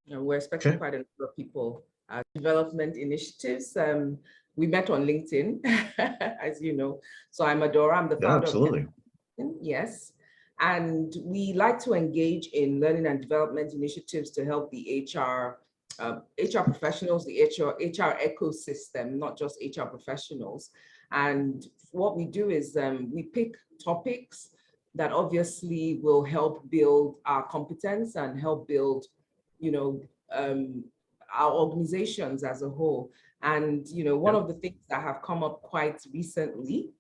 We're expecting Okay. quite a number of people. Development initiatives. We met on LinkedIn, as you know. So I'm Adora. I'm the Yeah, founder of absolutely. Kinofin, yes. And we like to engage in learning and development initiatives to help the HR professionals, the HR ecosystem, not just HR professionals. And what we do is we pick topics that obviously will help build our competence and help build, you know, our organizations as a whole. And, one Yep. of the things that have come up quite recently,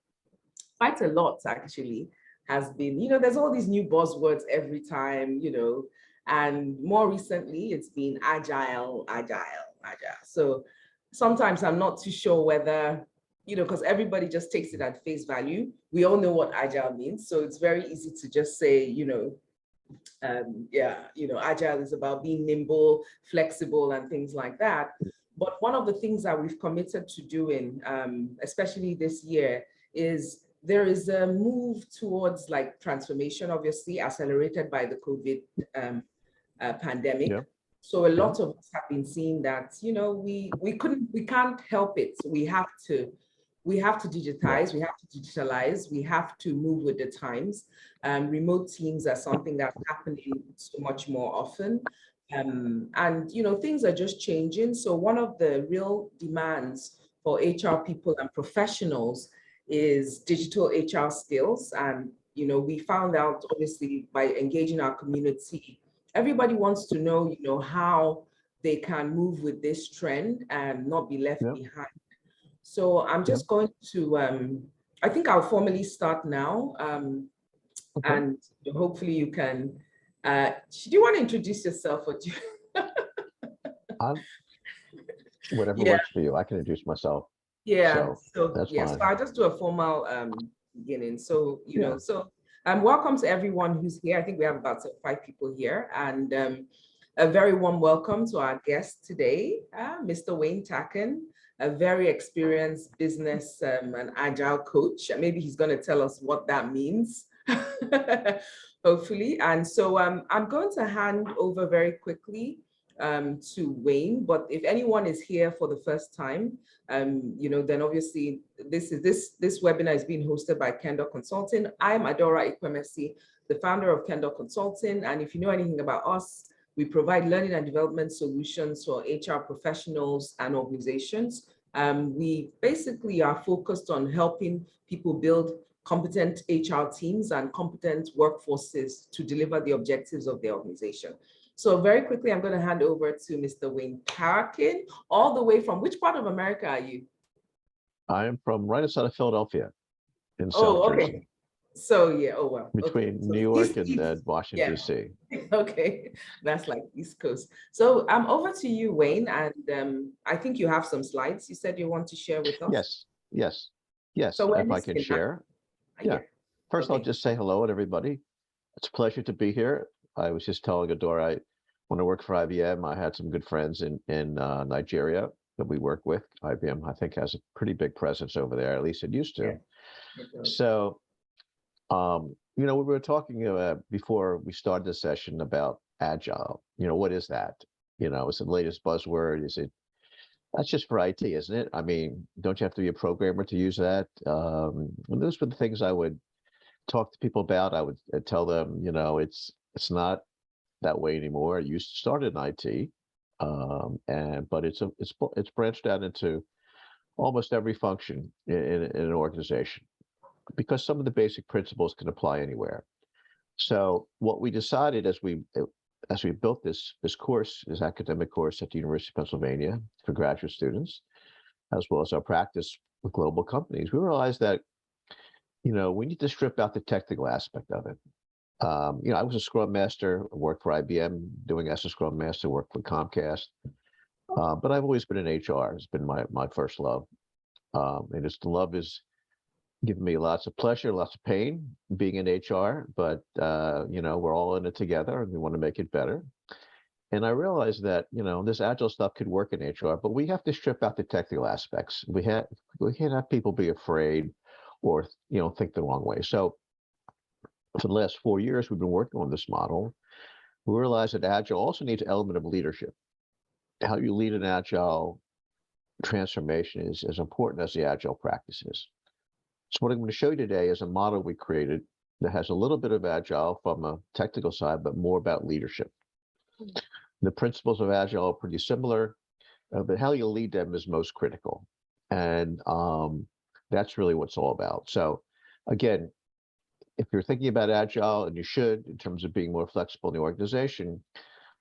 quite a lot actually, has been, there's all these new buzzwords every time, and more recently it's been agile. So sometimes I'm not too sure whether, because everybody just takes it at face value. We all know what agile means. So it's very easy to just say, agile is about being nimble, flexible, and things like that. But one of the things that we've committed to doing, especially this year, is there is a move towards like transformation, obviously accelerated by the COVID pandemic. Yep. So a Yep. lot of us have been seeing that, we can't help it. We have to digitize, we have to digitalize, we have to move with the times. Remote teams are something that's happening so much more often. And things are just changing. So one of the real demands for HR people and professionals is digital HR skills. And we found out, obviously, by engaging our community, everybody wants to know, how they can move with this trend and not be left Yep. behind. So I'm just going to, I think I'll formally start now. Okay. And hopefully you can, do you want to introduce yourself or do you? Whatever Yeah, works for you. I can introduce myself. yeah. So So that's yes, fine. so I'll just do a formal beginning. So, Yeah. welcome to everyone who's here. I think we have about 5 people here, and a very warm welcome to our guest today, Mr. Wayne Tarken, a very experienced business and agile coach. Maybe he's going to tell us what that means, hopefully. And so I'm going to hand over very quickly to Wayne, but if anyone is here for the first time, then obviously this webinar is being hosted by Kendor Consulting. I'm Adora Ikwemesi, the founder of Kendor Consulting. And if you know anything about us, we provide learning and development solutions for HR professionals and organizations. We basically are focused on helping people build competent HR teams and competent workforces to deliver the objectives of their organization. So very quickly, I'm going to hand over to Mr. Wayne Tarken, all the way from which part of America are you? I am from right outside of Philadelphia in South Oh, okay. Jersey. So yeah, oh well. Between Okay. So New York and Washington, yeah. D.C. Okay, that's like East Coast. So I'm over to you, Wayne, and I think you have some slides you said you want to share with us. Yes. So If I can share. Yeah. First, I'll just say hello to everybody. It's a pleasure to be here. I was just telling Adora, when I worked for IBM, I had some good friends in Nigeria that we work with. IBM, I think, has a pretty big presence over there, at least it used to. Yeah. So, we were talking before we started the session about Agile. What is that? It's the latest buzzword. That's just for IT, isn't it? I mean, don't you have to be a programmer to use that? And those were the things I would talk to people about. I would tell them, it's not that way anymore. It used to start in IT, but it's branched out into almost every function in an organization because some of the basic principles can apply anywhere. So what we decided as we built this course, this academic course at the University of Pennsylvania for graduate students, as well as our practice with global companies, we realized that we need to strip out the technical aspect of it. I was a Scrum Master, worked for IBM doing as a Scrum Master, worked for Comcast, but I've always been in HR. It's been my first love, and the love is giving me lots of pleasure, lots of pain being in HR, but we're all in it together and we want to make it better. And I realized that this agile stuff could work in HR, but we have to strip out the technical aspects. We can't have people be afraid or think the wrong way. So for the last 4 years, we've been working on this model. we realized that Agile also needs an element of leadership. How you lead an Agile transformation is as important as the Agile practices. So what I'm going to show you today is a model we created that has a little bit of Agile from a technical side, but more about leadership. The principles of Agile are pretty similar, but how you lead them is most critical. And that's really what it's all about. So again, if you're thinking about Agile, and you should, in terms of being more flexible in the organization,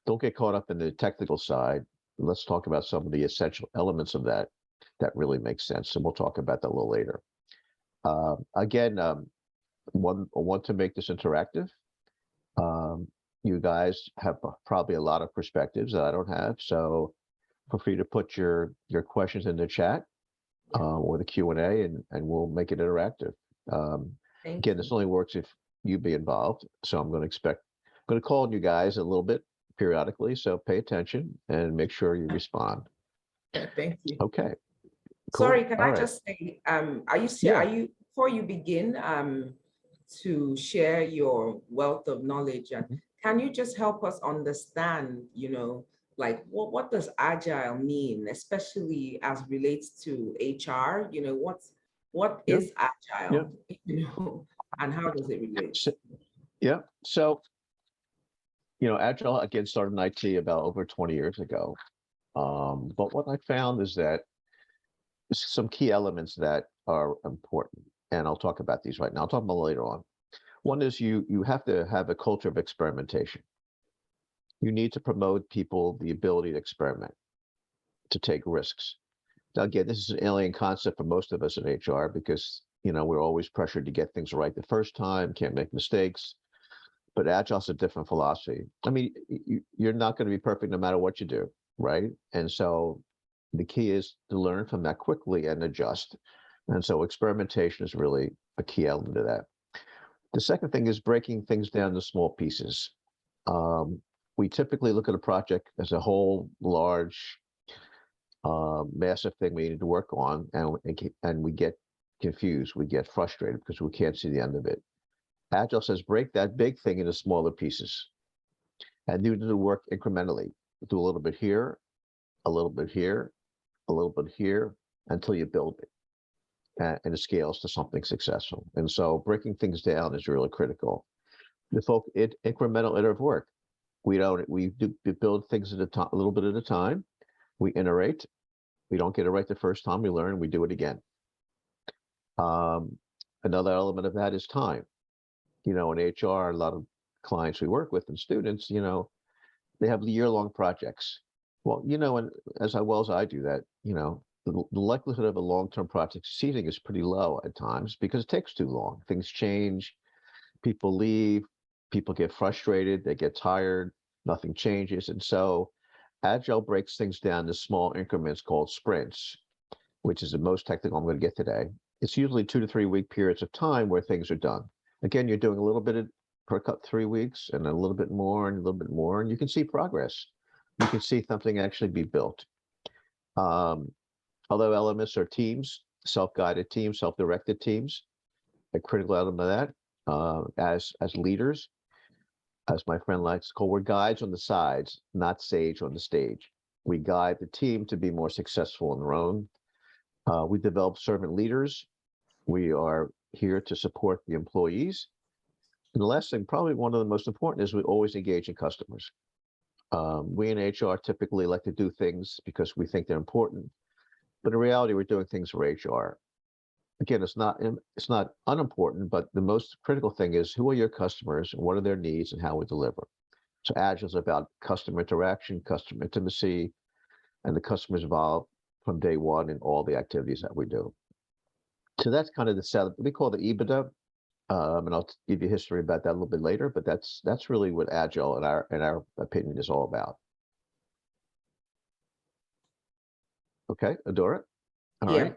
don't get caught up in the technical side. Let's talk about some of the essential elements of that really makes sense. And we'll talk about that a little later. Again, want to make this interactive. You guys have probably a lot of perspectives that I don't have, so feel free to put your questions in the chat or the Q&A, and we'll make it interactive. Again, this only works if you be involved, so I'm going to call on you guys a little bit periodically, so pay attention and make sure you respond. Thank you. Okay. Cool. Sorry, can All I right. just say, are you Yeah. before you begin to share your wealth of knowledge, and can you just help us understand, like what does Agile mean, especially as relates to HR? What Yeah. is Agile, and how does it relate? So, Agile again started in IT about over 20 years ago. But what I found is that some key elements that are important, and I'll talk about these right now. I'll talk about them later on. One is you have to have a culture of experimentation. You need to promote people the ability to experiment, to take risks. Now, again, this is an alien concept for most of us in HR because, we're always pressured to get things right the first time, can't make mistakes. But Agile's a different philosophy. I mean, you're not going to be perfect no matter what you do, right? And so the key is to learn from that quickly and adjust. And so experimentation is really a key element of that. The second thing is breaking things down to small pieces. We typically look at a project as a whole large, massive thing we need to work on, and we get confused, we get frustrated because we can't see the end of it. Agile says break that big thing into smaller pieces and do the work incrementally. Do a little bit here, a little bit here, a little bit here, until you build it. And it scales to something successful. And so breaking things down is really critical. Incremental iterative work. We build things at a little bit at a time. We iterate. We don't get it right the first time. We learn. We do it again. Another element of that is time. In HR, a lot of clients we work with and students, they have year-long projects. Well, and as well as I do that, the likelihood of a long-term project succeeding is pretty low at times because it takes too long. Things change, people leave, people get frustrated, they get tired, nothing changes. And so Agile breaks things down to small increments called sprints, which is the most technical I'm going to get today. It's usually 2 to 3 week periods of time where things are done. Again, you're doing a little bit per 3 weeks and a little bit more and a little bit more, and you can see progress. You can see something actually be built. Other elements are teams, self-guided teams, self-directed teams. A critical element of that, as leaders, as my friend likes to call, we're guides on the sides, not sage on the stage. We guide the team to be more successful on their own. We develop servant leaders. We are here to support the employees. And the last thing, probably one of the most important, is we always engage in customers. We in HR typically like to do things because we think they're important, but in reality, we're doing things for HR. Again, it's not unimportant, but the most critical thing is who are your customers and what are their needs and how we deliver. So Agile is about customer interaction, customer intimacy, and the customers involved from day one in all the activities that we do. So that's kind of the setup. We call it Ebitda, and I'll give you history about that a little bit later. But that's really what Agile, in our opinion, is all about. Okay, Adora. All right.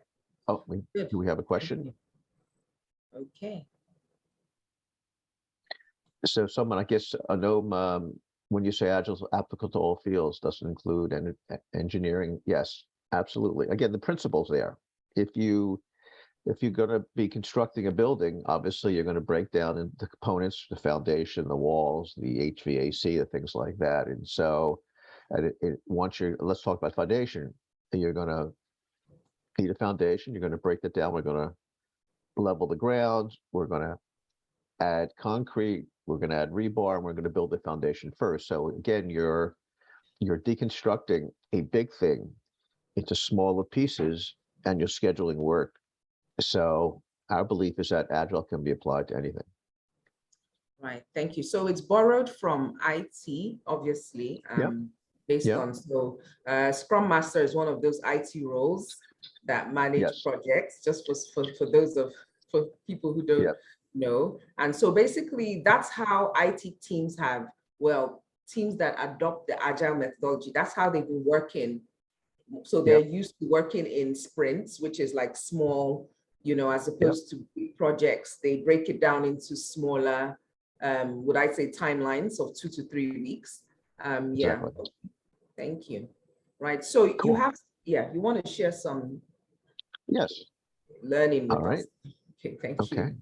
Oh, do we have a question? Okay. So someone, I guess, Anom, when you say Agile is applicable to all fields, doesn't include engineering. Yes, absolutely. Again, the principle's there. If you if you're going to be constructing a building, obviously you're going to break down into the components, the foundation, the walls, the HVAC, the things like that. And so, once let's talk about foundation. You're going to need a foundation. You're going to break that down. We're going to level the ground. We're going to add concrete. We're going to add rebar, and we're going to build the foundation first. So again, you're deconstructing a big thing into smaller pieces, and you're scheduling work. So our belief is that Agile can be applied to anything. Right, thank you. So it's borrowed from IT, obviously, based on, so Scrum Master is one of those IT roles that manage projects, just for those for people who don't know. And so basically that's how IT teams have, well, teams that adopt the Agile methodology, that's how they've been working. So they're used to working in sprints, which is like small, as opposed to big projects. They break it down into smaller, would I say, timelines of 2 to 3 weeks. Exactly. Thank you. Right. So Cool. you want to share some learning with us. Okay, thank you.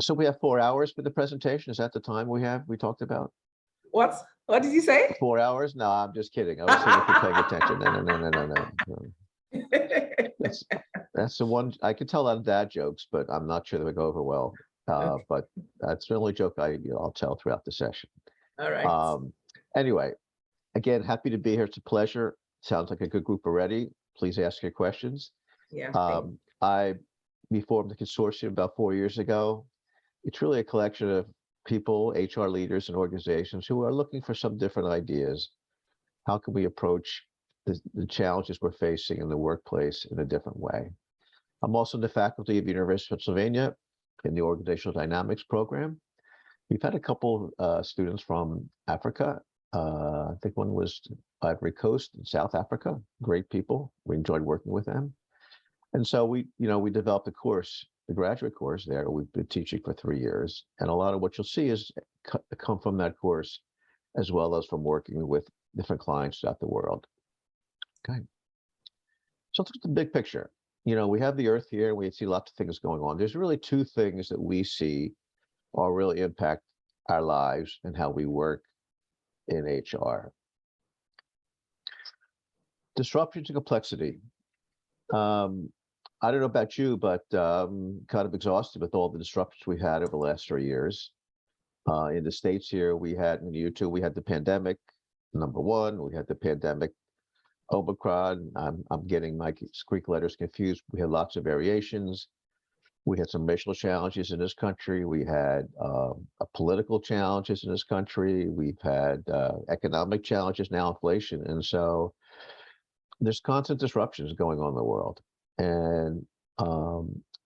So we have 4 hours for the presentation. Is that the time we talked about? What did you say? 4 hours? No, I'm just kidding. I was seeing if you're paying attention. No. That's the one. I can tell on dad jokes, but I'm not sure they would go over well. But that's the only joke I'll tell throughout the session. All right. Anyway, again, happy to be here. It's a pleasure. Sounds like a good group already. Please ask your questions. We formed the consortium about 4 years ago. It's really a collection of people, HR leaders and organizations who are looking for some different ideas. How can we approach the challenges we're facing in the workplace in a different way? I'm also in the faculty of University of Pennsylvania in the Organizational Dynamics program. We've had a couple students from Africa. I think one was Ivory Coast in South Africa. Great people. We enjoyed working with them. And so we developed a course, the graduate course there. We've been teaching for 3 years. And a lot of what you'll see is come from that course, as well as from working with different clients throughout the world. Okay. So let's look at the big picture. We have the earth here, and we see lots of things going on. There's really 2 things that we see or really impact our lives and how we work in HR. Disruption to complexity. I don't know about you, but kind of exhausted with all the disruptions we've had over the last 3 years. In the States here, we had the pandemic, number 1. We had the pandemic, Omicron. I'm getting my Greek letters confused. We had lots of variations. We had some racial challenges in this country. We had political challenges in this country. We've had economic challenges, now inflation. And so there's constant disruptions going on in the world. And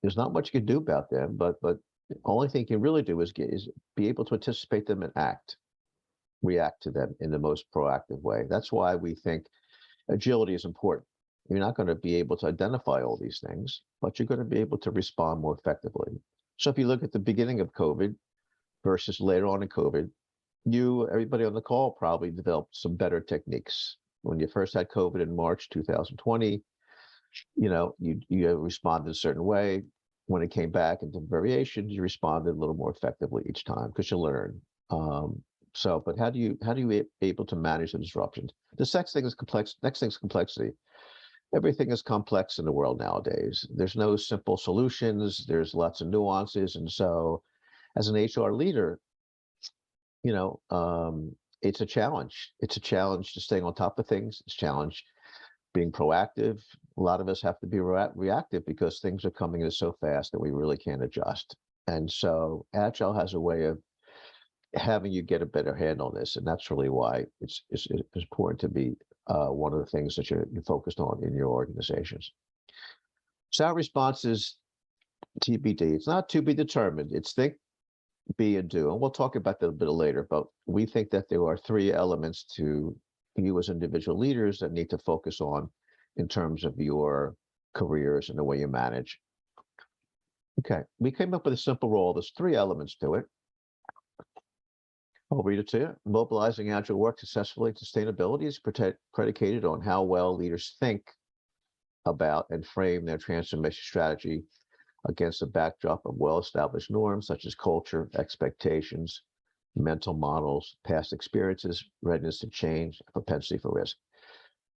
there's not much you can do about them, but the only thing you can really do is be able to anticipate them and react to them in the most proactive way. That's why we think agility is important. You're not going to be able to identify all these things, but you're going to be able to respond more effectively. So if you look at the beginning of COVID versus later on in COVID, everybody on the call probably developed some better techniques. When you first had COVID in March 2020, you responded a certain way. When it came back into variations, you responded a little more effectively each time because you learn. But how do you be able to manage the disruptions? The next thing is complexity. Everything is complex in the world nowadays. There's no simple solutions. There's lots of nuances. And so as an HR leader, it's a challenge. It's a challenge to staying on top of things. It's a challenge being proactive. A lot of us have to be reactive because things are coming in so fast that we really can't adjust. And so Agile has a way of having you get a better handle on this. And that's really why it's important to be one of the things that you're focused on in your organizations. So our response is TBD. It's not to be determined. It's think, be, and do. And we'll talk about that a bit later, but we think that there are 3 elements to you as individual leaders that need to focus on in terms of your careers and the way you manage. Okay, we came up with a simple rule. There's 3 elements to it. I'll read it to you. Mobilizing Agile work successfully. Sustainability is predicated on how well leaders think about and frame their transformation strategy against a backdrop of well-established norms such as culture, expectations, mental models, past experiences, readiness to change, propensity for risk.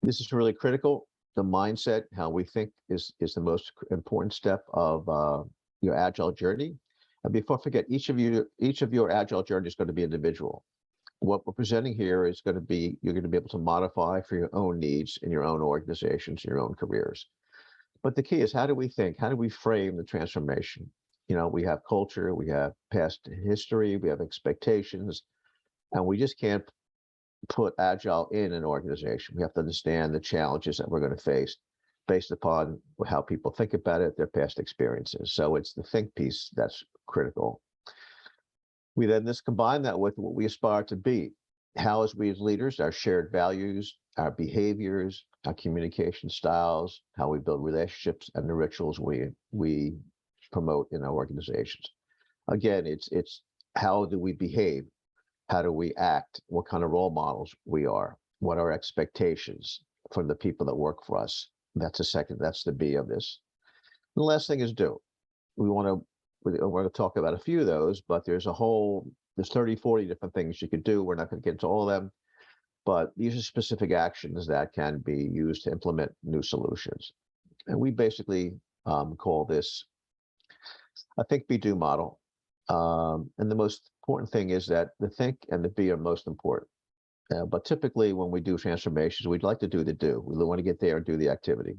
This is really critical. The mindset, how we think, is the most important step of your agile journey. And before I forget, each of your agile journey is going to be individual. What we're presenting here is going to be, you're going to be able to modify for your own needs in your own organizations, your own careers. But the key is, how do we think? How do we frame the transformation? We have culture, we have past history, we have expectations, and we just can't put agile in an organization. We have to understand the challenges that we're going to face based upon how people think about it, their past experiences. So it's the think piece that's critical. We then just combine that with what we aspire to be. How, as we as leaders, our shared values, our behaviors, our communication styles, how we build relationships, and the rituals we promote in our organizations. Again, it's how do we behave? How do we act? What kind of role models we are? What are our expectations from the people that work for us? That's the B of this. And the last thing is do. We're going to talk about a few of those, but there's 30, 40 different things you could do. We're not going to get into all of them, but these are specific actions that can be used to implement new solutions. And we basically call this a think, be, do model. And the most important thing is that the think and the be are most important. But typically when we do transformations, we'd like to do the do. We want to get there and do the activity.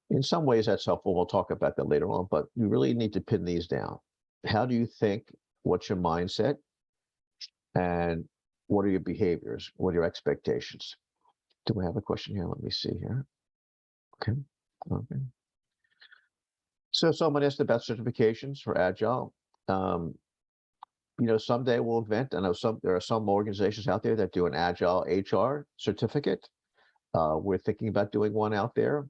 In some ways that's helpful. We'll talk about that later on, but you really need to pin these down. How do you think? What's your mindset? And what are your behaviors? What are your expectations? Do we have a question here? Let me see here. Okay. So someone asked about certifications for Agile. Someday we'll invent. I know there are some organizations out there that do an Agile HR certificate. We're thinking about doing one out there.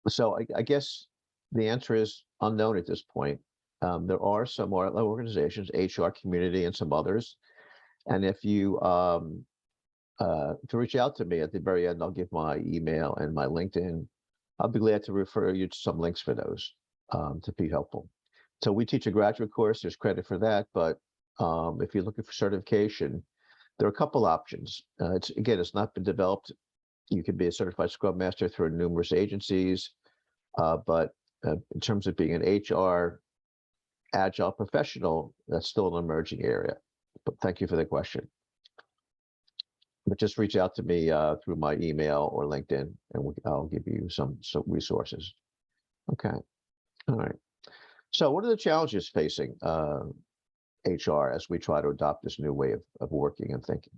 So I guess the answer is unknown at this point. There are some organizations, HR community, and some others. And if you to reach out to me at the very end, I'll give my email and my LinkedIn. I'll be glad to refer you to some links for those to be helpful. So we teach a graduate course. There's credit for that, but if you're looking for certification, there are a couple options. It's not been developed. You can be a certified Scrum Master through numerous agencies, but in terms of being an HR Agile professional, that's still an emerging area. But thank you for the question. But just reach out to me through my email or LinkedIn, and I'll give you some resources. Okay. All right. So what are the challenges facing HR as we try to adopt this new way of working and thinking?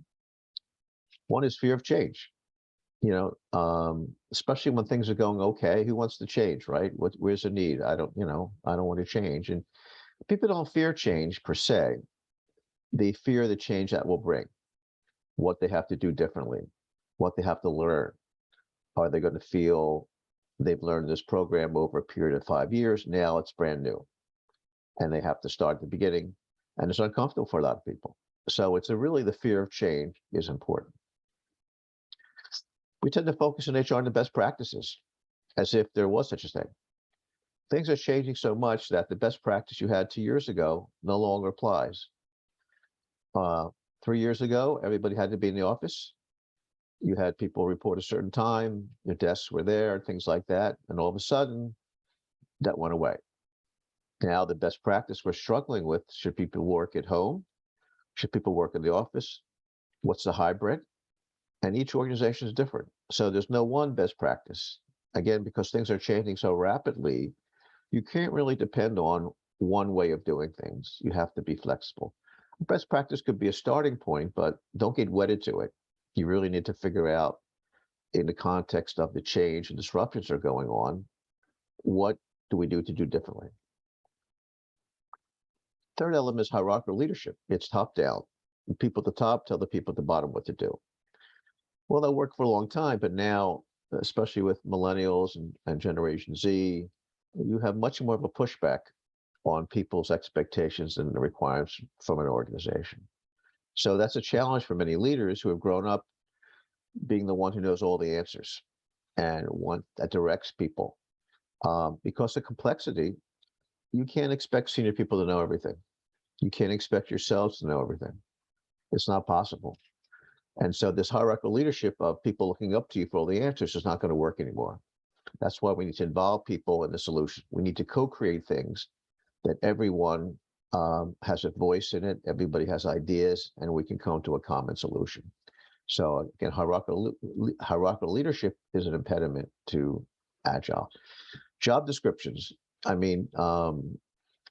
One is fear of change. Especially when things are going okay, who wants to change, right? Where's the need? I don't want to change. And people don't fear change per se. They fear the change that will bring, what they have to do differently, what they have to learn. Are they going to feel they've learned this program over a period of 5 years? Now it's brand new. And they have to start at the beginning. And it's uncomfortable for a lot of people. So really the fear of change is important. We tend to focus in HR on the best practices, as if there was such a thing. Things are changing so much that the best practice you had 2 years ago no longer applies. 3 years ago, everybody had to be in the office. You had people report a certain time, your desks were there, things like that. And all of a sudden, that went away. Now, the best practice we're struggling with, should people work at home? Should people work in the office? What's the hybrid? And each organization is different. So there's no one best practice. Again, because things are changing so rapidly, you can't really depend on one way of doing things. You have to be flexible. Best practice could be a starting point, but don't get wedded to it. You really need to figure out, in the context of the change and disruptions that are going on, what do we do to do differently? Third element is hierarchical leadership. It's top down. The people at the top tell the people at the bottom what to do. Well, that worked for a long time, but now, especially with millennials and Generation Z, you have much more of a pushback on people's expectations and the requirements from an organization. So that's a challenge for many leaders who have grown up being the one who knows all the answers. and one that directs people. Because of complexity, you can't expect senior people to know everything. You can't expect yourselves to know everything. It's not possible. And so this hierarchical leadership of people looking up to you for all the answers is not going to work anymore. That's why we need to involve people in the solution. We need to co-create things that everyone has a voice in it, everybody has ideas, and we can come to a common solution. So again, hierarchical leadership is an impediment to Agile. Job descriptions, I mean,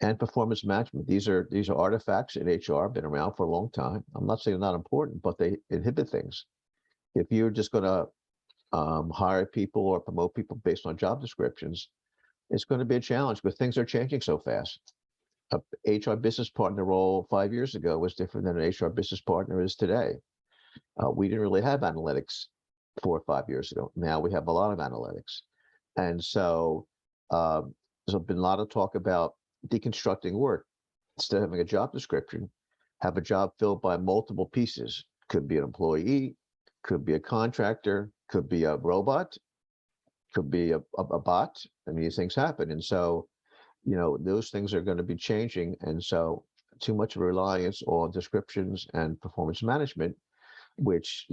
and performance management. These are artifacts in HR, been around for a long time. I'm not saying they're not important, but they inhibit things. If you're just going to hire people or promote people based on job descriptions, it's going to be a challenge because things are changing so fast. A HR business partner role 5 years ago was different than an HR business partner is today. We didn't really have analytics 4 or 5 years ago. Now we have a lot of analytics. And so there's been a lot of talk about deconstructing work. Instead of having a job description, have a job filled by multiple pieces. Could be an employee, could be a contractor, could be a robot, could be a bot. I mean, these things happen. And so, those things are going to be changing. And so too much reliance on descriptions and performance management, which,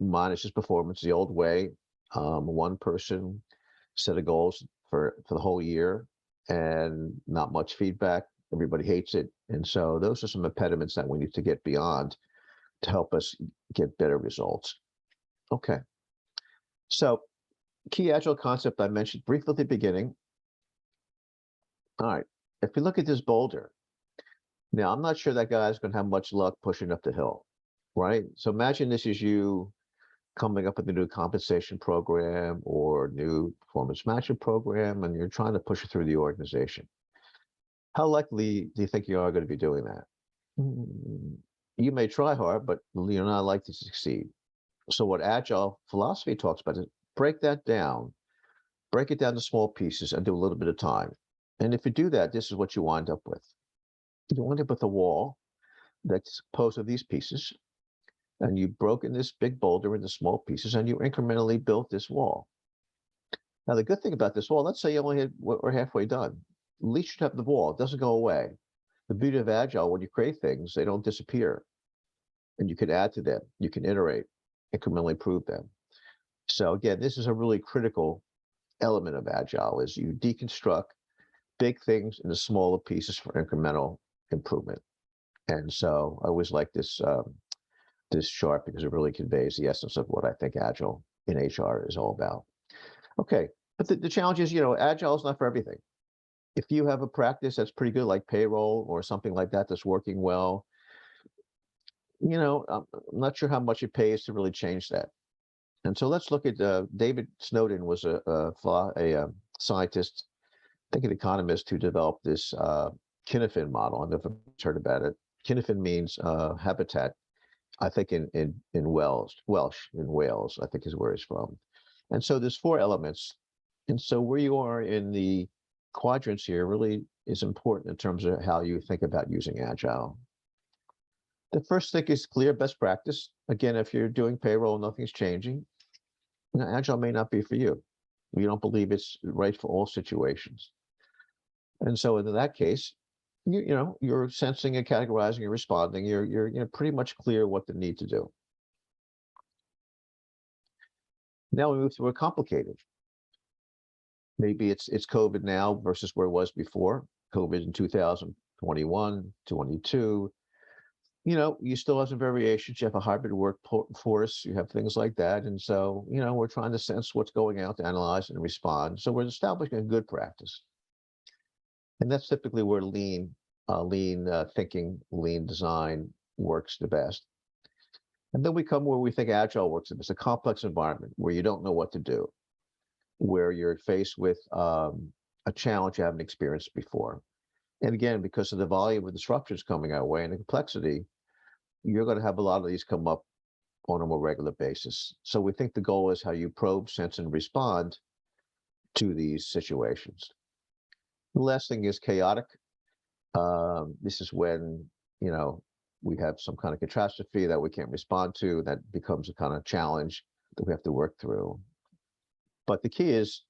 manages performance the old way. One person set of goals for the whole year and not much feedback. Everybody hates it. And so those are some impediments that we need to get beyond to help us get better results. Okay. So key Agile concept I mentioned briefly at the beginning. All right. If you look at this boulder, now I'm not sure that guy's going to have much luck pushing up the hill, right? So imagine this is you coming up with a new compensation program or new performance management program, and you're trying to push it through the organization. How likely do you think you are going to be doing that? You may try hard, but you're not likely to succeed. So what Agile philosophy talks about is break it down to small pieces and do a little bit of time. And if you do that, this is what you wind up with. You wind up with a wall that's composed of these pieces, and you've broken this big boulder into small pieces, and you incrementally built this wall. Now, the good thing about this wall, let's say you only we're halfway done. At least you have the wall. It doesn't go away. The beauty of Agile, when you create things, they don't disappear. And you can add to them. You can iterate, incrementally improve them. So again, this is a really critical element of Agile, is you deconstruct big things into smaller pieces for incremental improvement. And so I always like this this chart because it really conveys the essence of what I think Agile in HR is all about. Okay, but the challenge is, Agile is not for everything. If you have a practice that's pretty good, like payroll or something like that, that's working well, I'm not sure how much it pays to really change that. And so let's look at David Snowden was a scientist, I think an economist, who developed this Kinofin model. I don't know if you've heard about it. Kinofin means habitat. I think in Welsh, I think is where it's from. And so there's 4 elements. And so where you are in the quadrants here really is important in terms of how you think about using Agile. The first thing is clear best practice. Again, if you're doing payroll, nothing's changing, Agile may not be for you. You don't believe it's right for all situations. And so in that case, you're sensing and categorizing, you're responding, you're pretty much clear what the need to do. Now we move to a complicated. Maybe it's COVID now versus where it was before. COVID in 2021, 22. You still have some variations. You have a hybrid workforce. You have things like that. And so, we're trying to sense what's going out to analyze and respond. So we're establishing a good practice. And that's typically where lean thinking, lean design works the best. And then we come where we think Agile works the best, a complex environment where you don't know what to do, where you're faced with a challenge you haven't experienced before. And again, because of the volume of disruptions coming our way and the complexity, you're going to have a lot of these come up on a more regular basis. So we think the goal is how you probe, sense, and respond to these situations. The last thing is chaotic. This is when, we have some kind of catastrophe that we can't respond to, that becomes a kind of challenge that we have to work through. But the key is,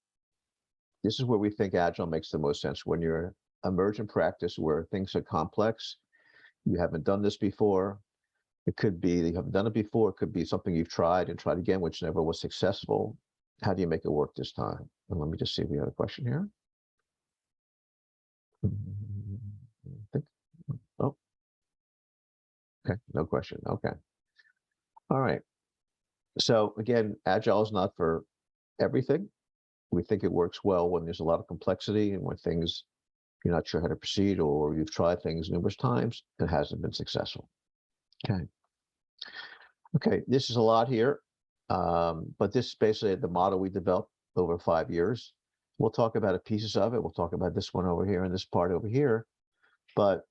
this is where we think Agile makes the most sense. When you're emergent practice where things are complex, you haven't done this before. It could be you haven't done it before. It could be something you've tried and tried again, which never was successful. How do you make it work this time? And let me just see if we have a question here. Oh, okay, no question. Okay. All right. So again, Agile is not for everything. We think it works well when there's a lot of complexity and when things you're not sure how to proceed, or you've tried things numerous times and it hasn't been successful. Okay. Okay, this is a lot here, but this is basically the model we developed over 5 years. We'll talk about pieces of it. We'll talk about this one over here and this part over here, but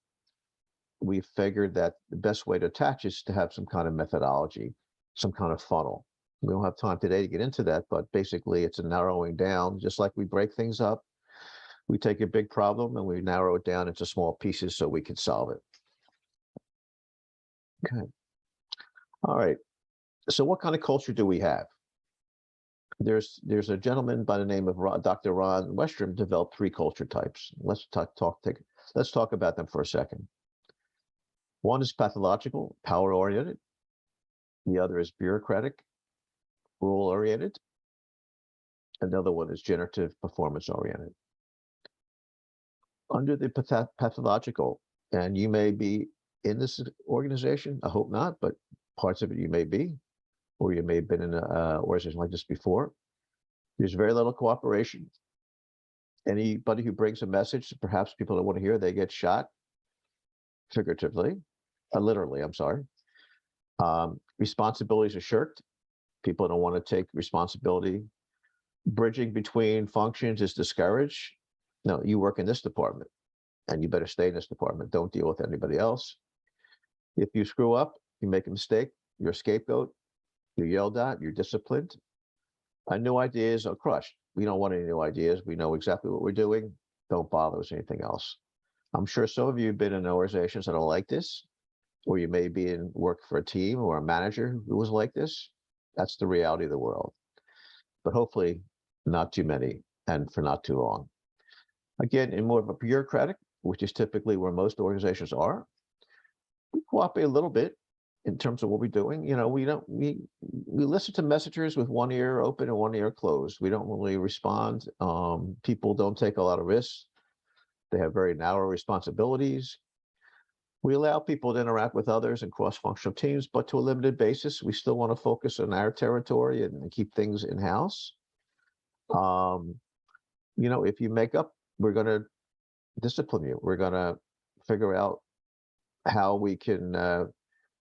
we figured that the best way to attach is to have some kind of methodology, some kind of funnel. We don't have time today to get into that, but basically it's a narrowing down, just like we break things up. We take a big problem and we narrow it down into small pieces so we can solve it. Okay. All right. So what kind of culture do we have? There's a gentleman by the name of Dr. Ron Westrom developed 3 culture types. Let's talk about them for a second. One is pathological, power-oriented. The other is bureaucratic, rule-oriented. Another one is generative, performance-oriented. Under the pathological, and you may be in this organization, I hope not, but parts of it you may be, or you may have been in an organization like this before. There's very little cooperation. Anybody who brings a message that perhaps people don't want to hear, they get shot, figuratively, literally, I'm sorry. Responsibilities are shirked. People don't want to take responsibility. Bridging between functions is discouraged. No, you work in this department, and you better stay in this department. Don't deal with anybody else. If you screw up, you make a mistake, you're a scapegoat, you're yelled at, you're disciplined. New ideas are crushed. We don't want any new ideas. We know exactly what we're doing. Don't bother with anything else. I'm sure some of you have been in organizations that are like this, or you may be in work for a team or a manager who was like this. That's the reality of the world. But hopefully not too many and for not too long. Again, in more of a bureaucratic, which is typically where most organizations are, we cooperate a little bit in terms of what we're doing. You know, we listen to messengers with one ear open and one ear closed. We don't really respond. People don't take a lot of risks. They have very narrow responsibilities. We allow people to interact with others in cross-functional teams, but to a limited basis. We still want to focus on our territory and keep things in-house. You know, if you make up, we're going to discipline you. We're going to figure out how we can,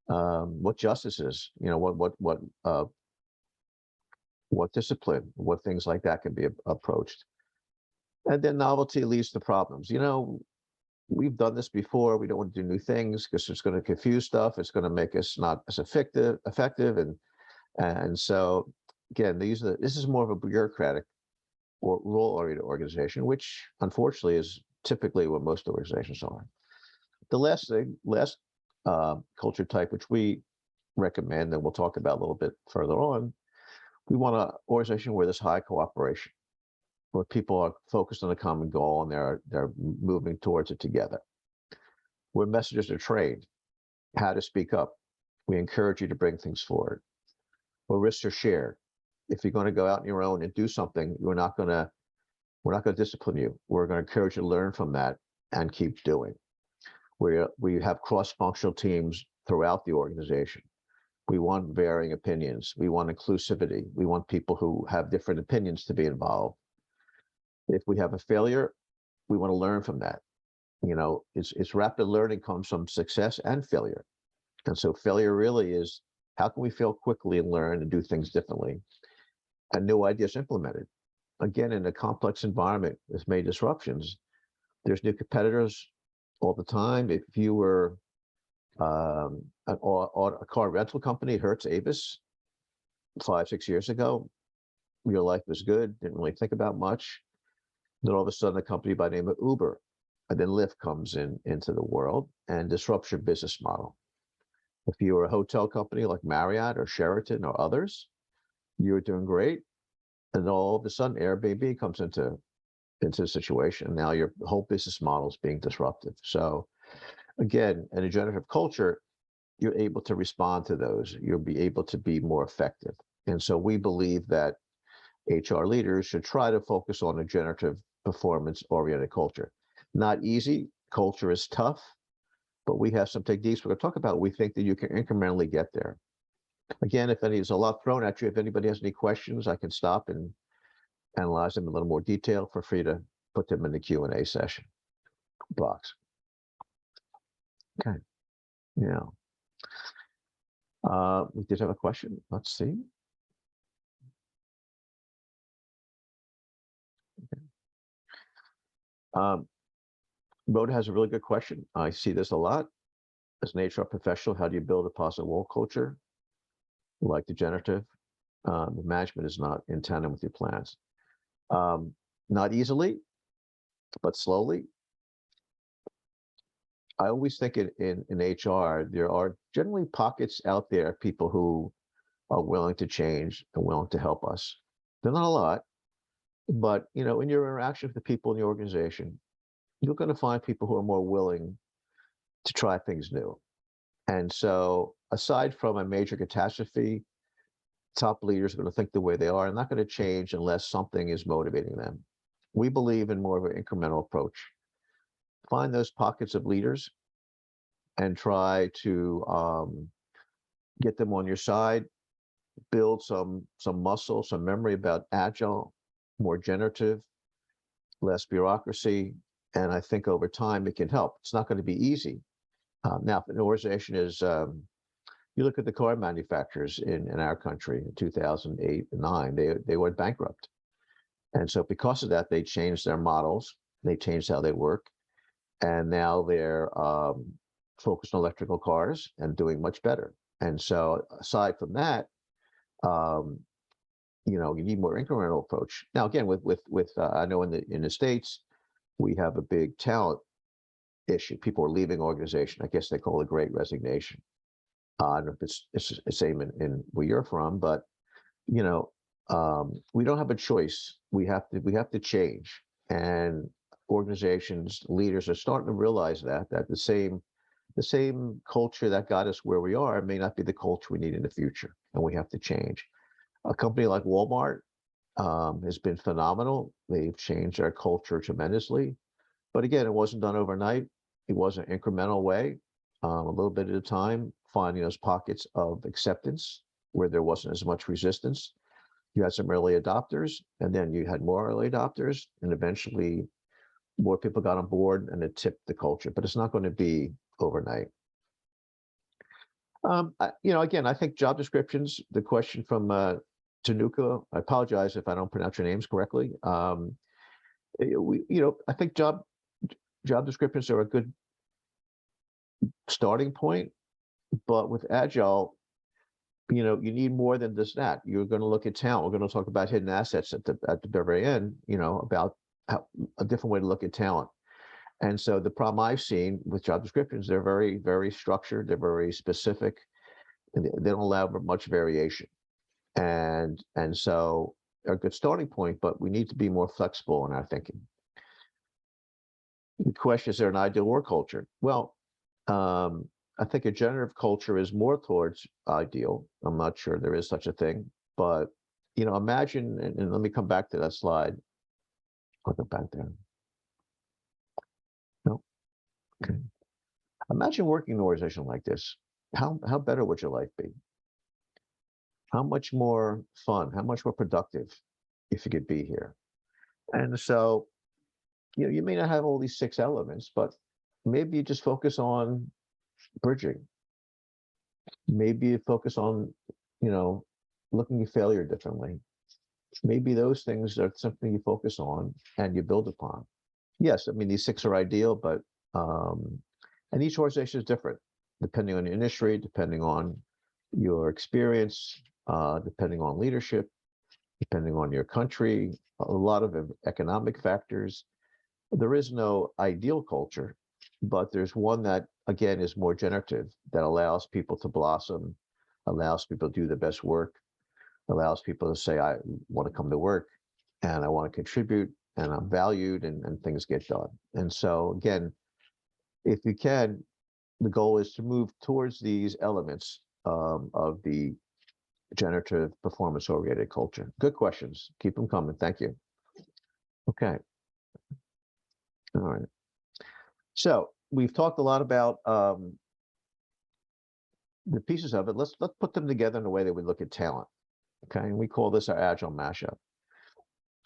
what justice is, you know, what discipline, what things like that can be approached. And then novelty leads to problems. You know, we've done this before. We don't want to do new things because it's going to confuse stuff. It's going to make us not as effective. And so again, this is more of a bureaucratic or rule-oriented organization, which unfortunately is typically what most organizations are. The last culture type, which we recommend, and we'll talk about a little bit further on, we want an organization where there's high cooperation, where people are focused on a common goal and they're moving towards it together, where messengers are trained how to speak up. We encourage you to bring things forward, where risks are shared. If you're going to go out on your own and do something, we're not going to discipline you. We're going to encourage you to learn from that and keep doing. We have cross-functional teams throughout the organization. We want varying opinions. We want inclusivity. We want people who have different opinions to be involved. If we have a failure, we want to learn from that. You know, it's rapid learning comes from success and failure. And so failure really is, how can we fail quickly and learn and do things differently? And new ideas implemented. Again, in a complex environment with many disruptions, there's new competitors all the time. If you were a car rental company, Hertz, Avis, 5-6 years ago, your life was good, didn't really think about much. Then all of a sudden, a company by the name of Uber, and then Lyft comes into the world and disrupts your business model. If you were a hotel company like Marriott or Sheraton or others, you were doing great, And all of a sudden, Airbnb comes into the situation. Now your whole business model is being disrupted. So again, in a generative culture, you're able to respond to those. You'll be able to be more effective. And so we believe that HR leaders should try to focus on a generative performance-oriented culture. Not easy. Culture is tough, but we have some techniques we're going to talk about. We think that you can incrementally get there. Again, if there's a lot thrown at you, if anybody has any questions, I can stop and analyze them in a little more detail. Feel free to put them in the Q&A session box. Okay. Yeah. We did have a question. Let's see. Okay. Rhoda has a really good question. I see this a lot. As an HR professional, how do you build a positive work culture like degenerative? The management is not in tandem with your plans. Not easily, but slowly. I always think in HR, there are generally pockets out there, people who are willing to change and willing to help us. They're not a lot, but in your interaction with the people in the organization, you're going to find people who are more willing to try things new. And so aside from a major catastrophe, top leaders are going to think the way they are and not going to change unless something is motivating them. We believe in more of an incremental approach. Find those pockets of leaders and try to get them on your side, build some muscle, some memory about Agile, more generative, less bureaucracy. And I think over time it can help. It's not going to be easy. Now, if an organization is, you look at the car manufacturers in our country in 2008 and 2009, they went bankrupt. And so because of that, they changed their models, they changed how they work, and now they're focused on electrical cars and doing much better. And so aside from that, you need more incremental approach. Now, again, with I know in the States, we have a big talent issue. People are leaving organization. I guess they call it Great Resignation. I don't know if it's the same in where you're from, but we don't have a choice. We have to change, and organizations, leaders are starting to realize that the same culture that got us where we are may not be the culture we need in the future, and we have to change. A company like Walmart has been phenomenal. They've changed their culture tremendously, but again, it wasn't done overnight. It was an incremental way, a little bit at a time, finding those pockets of acceptance where there wasn't as much resistance. You had some early adopters, and then you had more early adopters, and eventually more people got on board, and it tipped the culture. But it's not going to be overnight. Again, I think job descriptions. The question from Tanuka. I apologize if I don't pronounce your names correctly. I think job descriptions are a good starting point, but with Agile, you need more than just that. You're going to look at talent. We're going to talk about hidden assets at the very end, about a different way to look at talent. And so the problem I've seen with job descriptions, they're very, very structured. They're very specific, and they don't allow for much variation. And so they're a good starting point, but we need to be more flexible in our thinking. The question is there an ideal work culture? Well, I think a generative culture is more towards ideal. I'm not sure there is such a thing, but imagine, and let me come back to that slide. I'll go back there. No. Okay. Imagine working in an organization like this. How better would your life be? How much more fun? How much more productive if you could be here? And so, you may not have all these 6 elements, but maybe you just focus on bridging. Maybe you focus on, looking at failure differently. Maybe those things are something you focus on and you build upon. Yes, I mean, these 6 are ideal, but, and each organization is different, depending on the industry, depending on your experience, depending on leadership, depending on your country, a lot of economic factors. There is no ideal culture, but there's one that, again, is more generative, that allows people to blossom, allows people to do the best work. allows people to say, I want to come to work and I want to contribute and I'm valued and things get done. And so again, if you can, the goal is to move towards these elements of the generative performance-oriented culture. Good questions. Keep them coming. Thank you. Okay. All right. So we've talked a lot about the pieces of it. Let's put them together in a way that we look at talent. Okay. And we call this our agile mashup.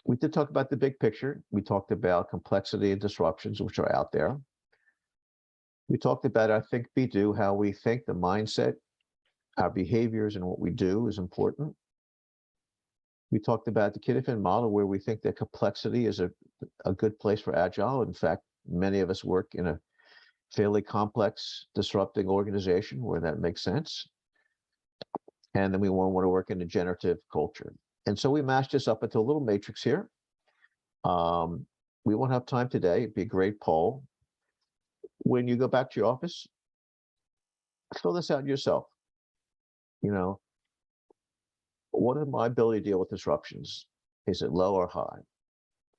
We did talk about the big picture. We talked about complexity and disruptions, which are out there. We talked about our think, be, do, how we think, the mindset, our behaviors, and what we do is important. We talked about the Kinofin model, where we think that complexity is a good place for agile. In fact, many of us work in a fairly complex, disrupting organization where that makes sense. And then we want to work in a generative culture. And so we mashed this up into a little matrix here. We won't have time today. It'd be a great poll. When you go back to your office, fill this out yourself. You know, what is my ability to deal with disruptions? Is it low or high?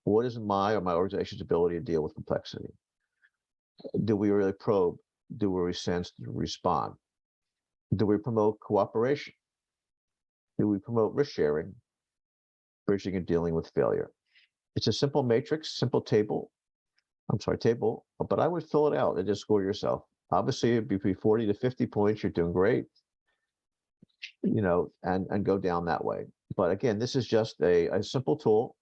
What is my or my organization's ability to deal with complexity? Do we really probe? Do we sense, respond? Do we promote cooperation? Do we promote risk sharing, bridging and dealing with failure? It's a simple matrix, simple table, but I would fill it out and just score yourself. Obviously, it'd be 40 to 50 points, you're doing great, you know, and go down that way. But again, this is just a simple tool.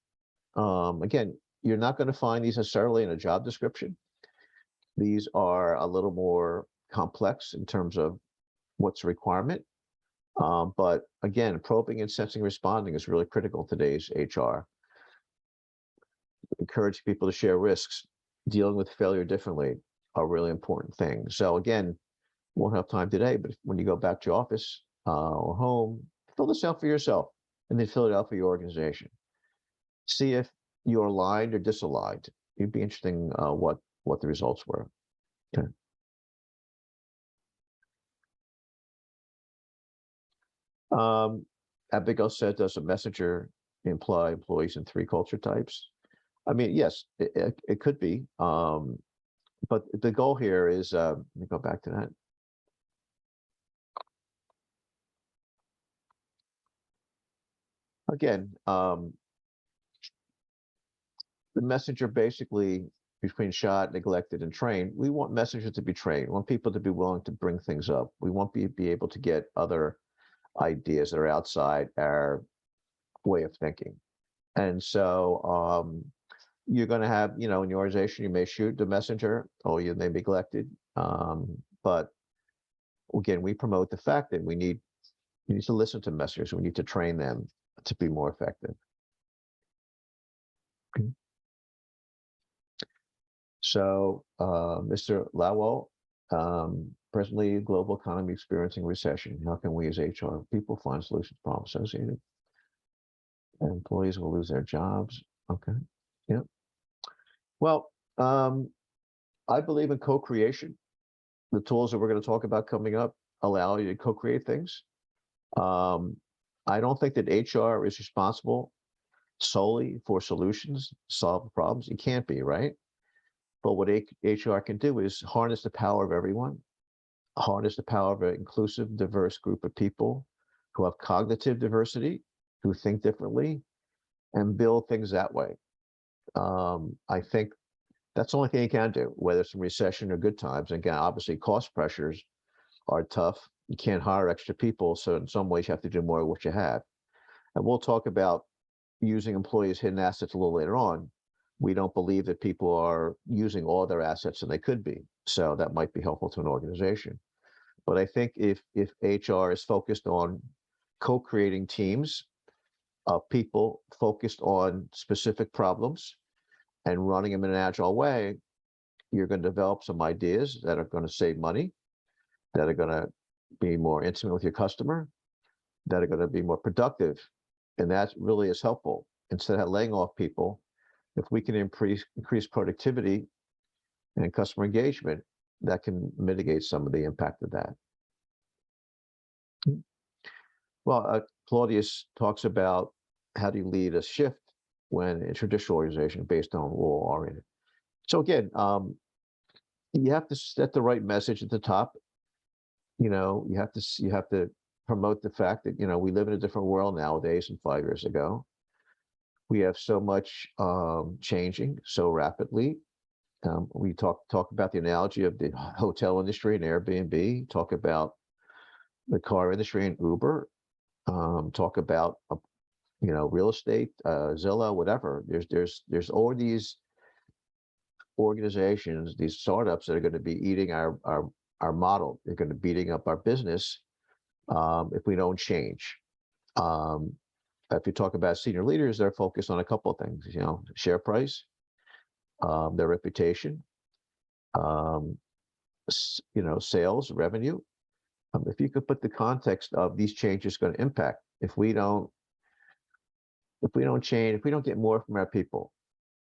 Again, you're not going to find these necessarily in a job description. These are a little more complex in terms of what's a requirement. But again, probing and sensing responding is really critical in today's HR. Encourage people to share risks, dealing with failure differently are really important things. So again, won't have time today, but when you go back to your office or home, fill this out for yourself and then fill it out for your organization. See if you're aligned or disaligned. It'd be interesting what the results were. Okay. Abigail said, does a messenger imply employees in 3 culture types? I mean, yes, it could be. But the goal here is, let me go back to that. Again, the messenger basically between shot, neglected, and trained. We want messengers to be trained. We want people to be willing to bring things up. We want to be able to get other ideas that are outside our way of thinking. And so you're going to have, you know, in your organization, you may shoot the messenger or you may be neglected. But again, we promote the fact that you need to listen to messengers. We need to train them to be more effective. Okay. So, Mr. Lowell, presently global economy experiencing recession. How can we as HR people find solutions to problems associated? Employees will lose their jobs. Okay. Yeah. Well, I believe in co-creation. The tools that we're going to talk about coming up allow you to co-create things. I don't think that HR is responsible solely for solutions, solve problems. It can't be, right? But what HR can do is harness the power of everyone, harness the power of an inclusive, diverse group of people who have cognitive diversity, who think differently, and build things that way. I think that's the only thing you can do, whether it's in recession or good times. Again, obviously, cost pressures are tough. You can't hire extra people, so in some ways, you have to do more of what you have. And we'll talk about using employees' hidden assets a little later on. We don't believe that people are using all their assets, and they could be. So that might be helpful to an organization. But I think if HR is focused on co-creating teams of people focused on specific problems and running them in an agile way, you're going to develop some ideas that are going to save money, that are going to be more intimate with your customer, that are going to be more productive. And that really is helpful. Instead of laying off people, if we can increase productivity and customer engagement, that can mitigate some of the impact of that. Well, Claudius talks about how do you lead a shift when a traditional organization based on rule oriented. So again, you have to set the right message at the top. You have to promote the fact that we live in a different world nowadays than 5 years ago. We have so much changing so rapidly. We talk about the analogy of the hotel industry and Airbnb. Talk about the car industry and Uber. Talk about real estate, Zillow, whatever. There's all these organizations, these startups that are going to be eating our model. They're going to be beating up our business if we don't change. If you talk about senior leaders, they're focused on a couple of things. Share price, their reputation, sales, revenue. If you could put the context of these changes going to impact, if we don't change, if we don't get more from our people,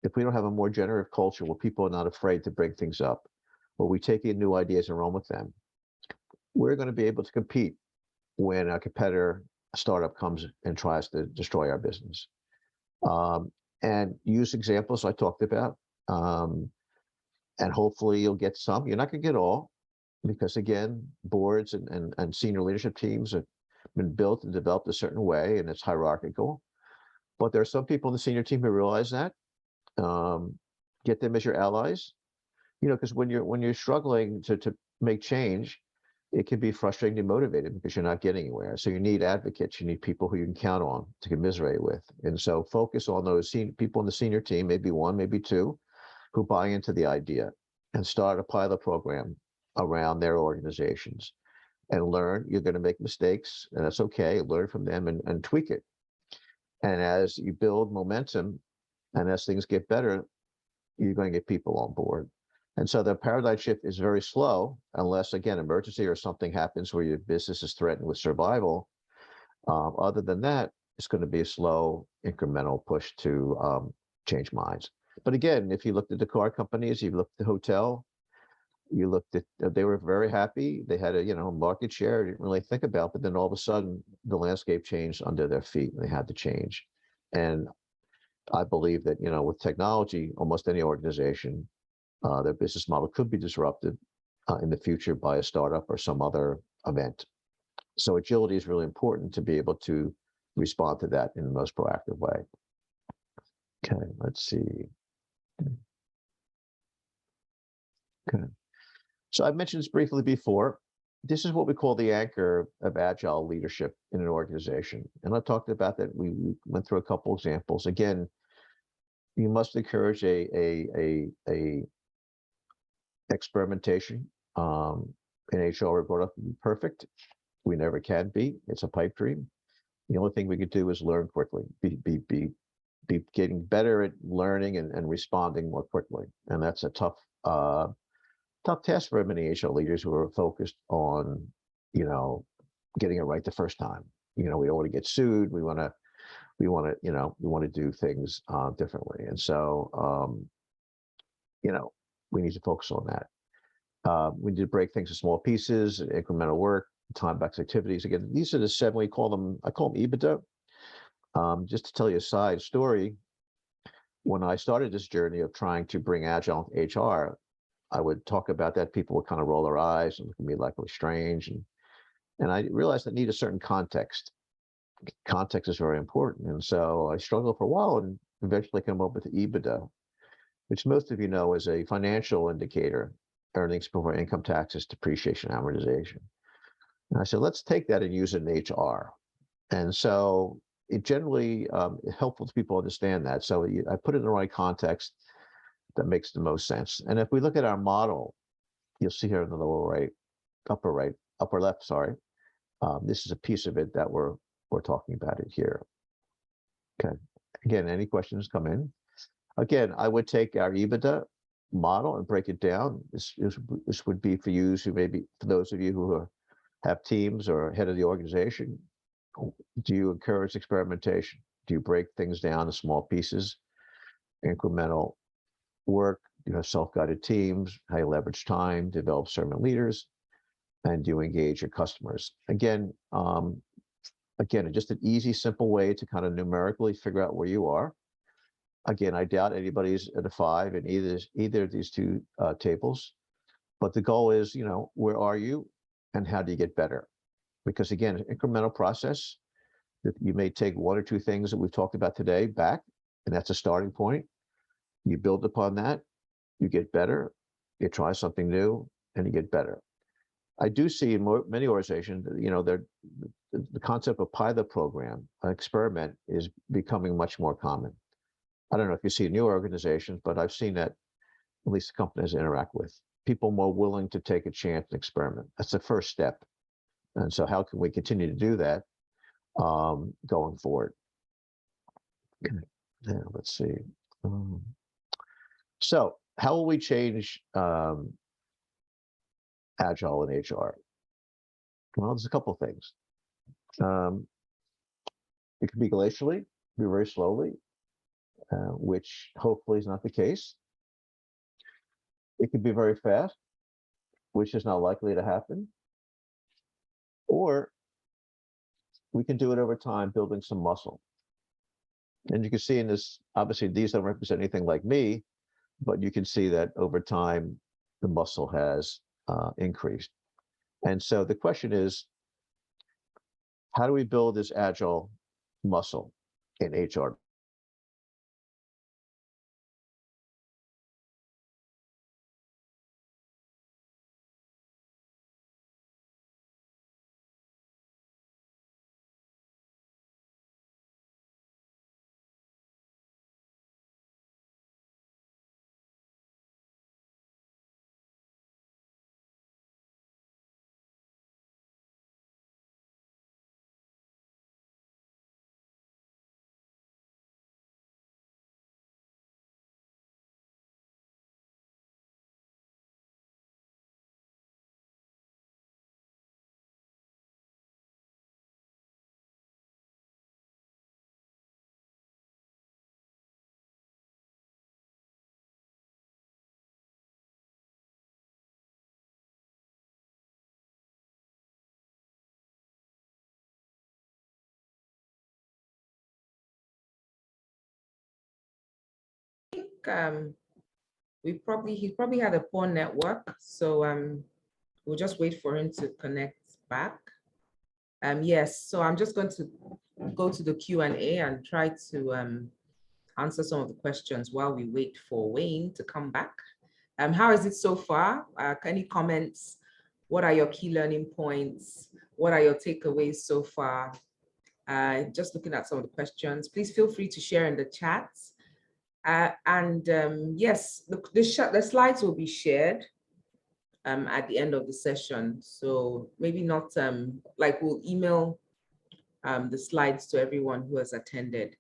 if we don't have a more generative culture where people are not afraid to bring things up, where we take in new ideas and run with them, we're going to be able to compete when a competitor, a startup comes and tries to destroy our business. And use examples I talked about, and hopefully you'll get some. You're not going to get all, because again, boards and senior leadership teams have been built and developed a certain way, and it's hierarchical. But there are some people in the senior team who realize that. Get them as your allies, because when you're struggling to make change, it can be frustrating and demotivated because you're not getting anywhere. So you need advocates, you need people who you can count on to commiserate with. And so focus on those people in the senior team, maybe one, maybe two, who buy into the idea and start a pilot program around their organizations and learn. You're going to make mistakes, and that's okay. Learn from them and tweak it. And as you build momentum and as things get better, you're going to get people on board. And so the paradigm shift is very slow, unless, again, emergency or something happens where your business is threatened with survival. Other than that, it's going to be a slow, incremental push to change minds. But again, if you looked at the car companies, you looked at the hotel, you looked at, they were very happy. They had a market share, didn't really think about, but then all of a sudden the landscape changed under their feet and they had to change. And I believe that, with technology, almost any organization, their business model could be disrupted in the future by a startup or some other event. So agility is really important to be able to respond to that in the most proactive way. Okay, let's see. Okay. So I've mentioned this briefly before. This is what we call the anchor of agile leadership in an organization. And I talked about that. We went through a couple examples. Again, you must encourage a experimentation. In HR, we're brought up to be perfect. We never can be. It's a pipe dream. The only thing we could do is learn quickly, be getting better at learning and responding more quickly. And that's a tough task for many HR leaders who are focused on, getting it right the first time. We don't want to get sued. We want to do things differently. And so, we need to focus on that. We need to break things in small pieces, incremental work, time-box activities. Again, these are the 7, I call them Ebitda. Just to tell you a side story, when I started this journey of trying to bring Agile HR, I would talk about that. People would kind of roll their eyes and look at me like it was strange. And I realized I need a certain context. Context is very important. And so I struggled for a while and eventually came up with Ebitda, which most of you know is a financial indicator, earnings before income taxes, depreciation, amortization. And I said, let's take that and use it in HR. And so it generally is helpful to people understand that. So I put it in the right context that makes the most sense. And if we look at our model, you'll see here in the lower upper left, sorry. This is a piece of it that we're talking about it here. Okay. Again, any questions come in? Again, I would take our Ebitda model and break it down. This would be for you, who maybe for those of you who have teams or head of the organization. Do you encourage experimentation? Do you break things down to small pieces, incremental work? Do you have self-guided teams? How you leverage time, develop servant leaders, and do you engage your customers? Again, again, just an easy, simple way to kind of numerically figure out where you are. Again, I doubt anybody's at a 5 in either of these two tables, but the goal is, where are you and how do you get better? Because again, an incremental process that you may take one or two things that we've talked about today back, and that's a starting point. You build upon that, you get better, you try something new, and you get better. I do see in many organizations, the concept of pilot program, an experiment, is becoming much more common. I don't know if you see new organizations, but I've seen that at least the companies I interact with, people more willing to take a chance and experiment. That's the first step. And so how can we continue to do that going forward? Yeah, let's see. So how will we change Agile in HR? Well, there's a couple of things. It could be glacially, be very slowly, which hopefully is not the case. It could be very fast, which is not likely to happen. Or we can do it over time, building some muscle. And you can see in this, obviously these don't represent anything like me, but you can see that over time, the muscle has increased. And so the question is, how do we build this Agile muscle in HR? He probably had a poor network, so we'll just wait for him to connect back. Yes, so I'm just going to go to the Q&A and try to answer some of the questions while we wait for Wayne to come back. How is it so far? Any comments? What are your key learning points? What are your takeaways so far? Just looking at some of the questions, please feel free to share in the chat. Yes, the slides will be shared at the end of the session. So maybe not like we'll email the slides to everyone who has attended.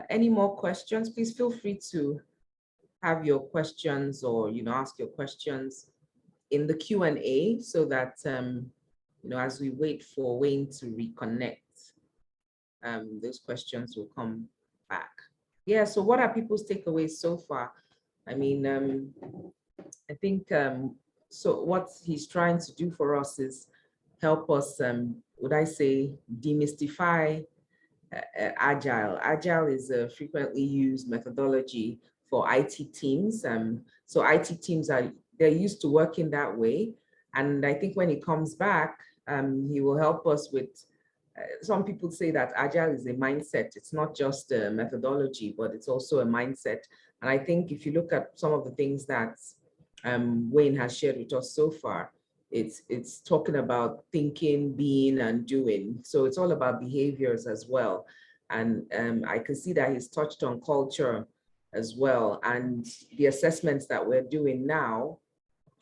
Any more questions? Please feel free to have your questions or ask your questions in the Q&A so that as we wait for Wayne to reconnect, those questions will come back. Yeah, so what are people's takeaways so far? I mean, I think, so what he's trying to do for us is help us, would I say, demystify Agile. Agile is a frequently used methodology for IT teams. So IT teams they're used to working that way. And I think when he comes back, he will help us with, some people say that Agile is a mindset. It's not just a methodology, but it's also a mindset. And I think if you look at some of the things that Wayne has shared with us so far, it's talking about thinking, being, and doing. So it's all about behaviors as well. And I can see that he's touched on culture as well. And the assessments that we're doing now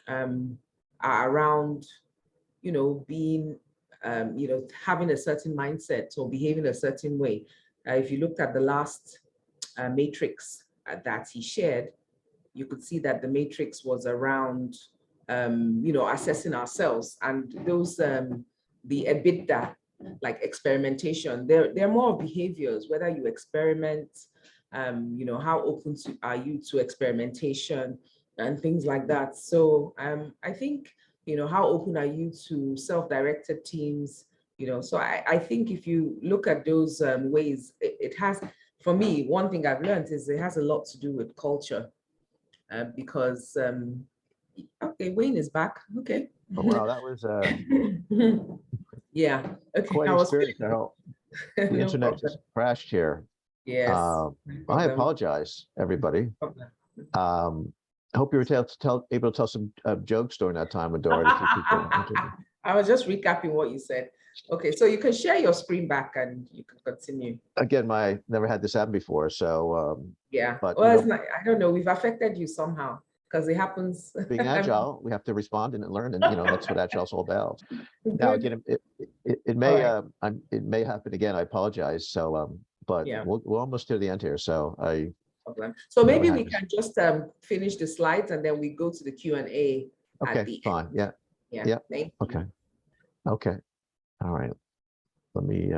are around, being, having a certain mindset or behaving a certain way. If you looked at the last matrix that he shared, you could see that the matrix was around, assessing ourselves, and those, the Ebitda, like experimentation, they're more behaviors, whether you experiment, how open are you to experimentation and things like that. So I think, how open are you to self-directed teams, So I think if you look at those ways, it has, for me, one thing I've learned is it has a lot to do with culture, because, okay, Wayne is back. Okay. Oh, wow, that was Yeah. Okay. quite I an was experience. I hope the no internet problem. just crashed here. Yes. No I problem. apologize, everybody. No problem. I hope you were able to tell some jokes during that time with Dora to keep people entertained. I was just recapping what you said. Okay, so you can share your screen back and you can continue. Again, never had this happen before, so Yeah. but Well, it's not, I don't know. We've affected you somehow because it happens. being agile, we have to respond and learn, and that's what agile's all about. Now, Good. again, it All may right. it may happen again. I apologize. So but Yeah. we're almost to the end here. So Problem. So you know what maybe we happens. can just finish the slides and then we go to the Q&A at Okay, the end. fine. Yeah. Yeah. Yeah. Thank you. Okay. Okay. All right. Let me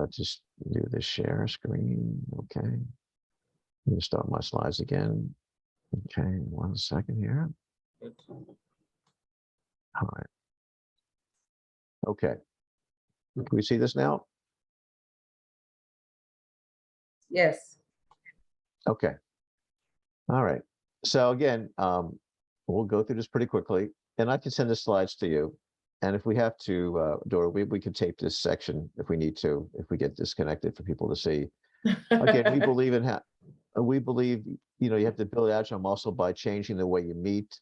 just do the share screen. Okay. Let me start my slides again. Okay, 1 second here. All right. Okay. Can we see this now? Yes. Okay. All right. So again, we'll go through this pretty quickly, and I can send the slides to you. And if we have to, Dora, we can tape this section if we need to, if we get disconnected for people to see. Again, we believe you have to build agile muscle by changing the way you meet,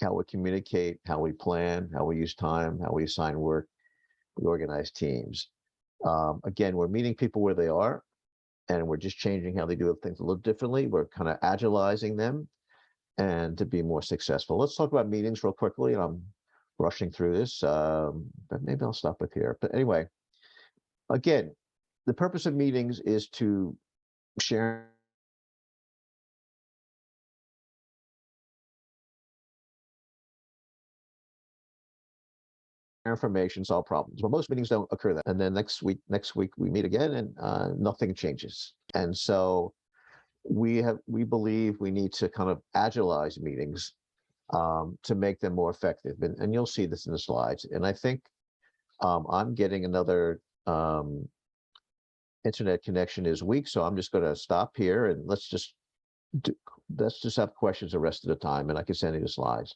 how we communicate, how we plan, how we use time, how we assign work, we organize teams. Again, we're meeting people where they are, and we're just changing how they do things a little differently. We're kind of agilizing them and to be more successful. Let's talk about meetings real quickly. And I'm rushing through this, but maybe I'll stop with here. But anyway, again, the purpose of meetings is to share information, solve problems. But most meetings don't occur that. And then next week we meet again, and nothing changes. And so we believe we need to kind of agilize meetings to make them more effective. And you'll see this in the slides. And I think I'm getting another internet connection is weak, so I'm just going to stop here and let's just have questions the rest of the time, and I can send you the slides.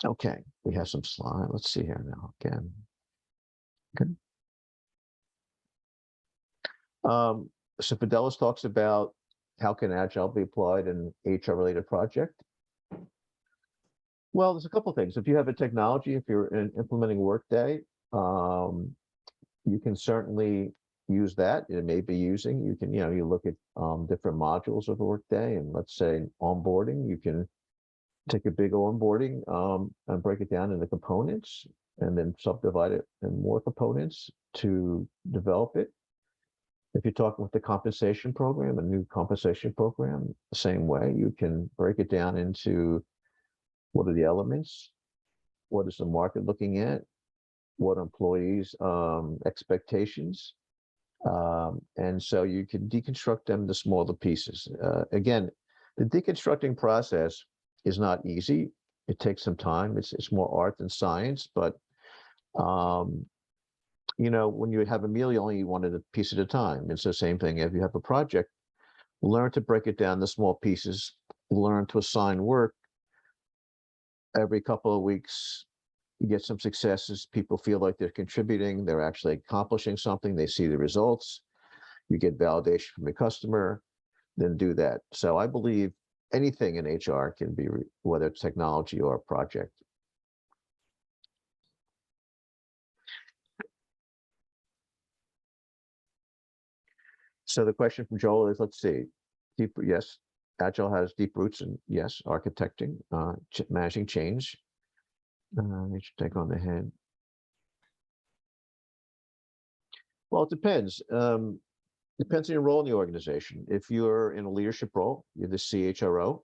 Okay, we have some slides. Let's see here now again. Okay. So Fidelis talks about how can Agile be applied in HR-related project. Well, there's a couple of things. If you have a technology, if you're implementing Workday, you can certainly use that. It may be using, you look at different modules of Workday, and let's say onboarding, you can take a big onboarding and break it down into components and then subdivide it in more components to develop it. If you're talking with the compensation program, a new compensation program, the same way, you can break it down into what are the elements, what is the market looking at, what employees' expectations, and so you can deconstruct them into smaller pieces. Again, the deconstructing process is not easy. It takes some time. It's more art than science, but when you have a meal, you only eat one piece at a time. It's the same thing. If you have a project, learn to break it down to small pieces, learn to assign work. Every couple of weeks, you get some successes. People feel like they're contributing. They're actually accomplishing something. They see the results. You get validation from the customer, then do that. So I believe anything in HR can be, whether it's technology or a project. So the question from Joel is, let's see, yes, Agile has deep roots in, yes, architecting, managing change. You should take on the head. Well, it depends. Depends on your role in the organization. If you're in a leadership role, you're the CHRO,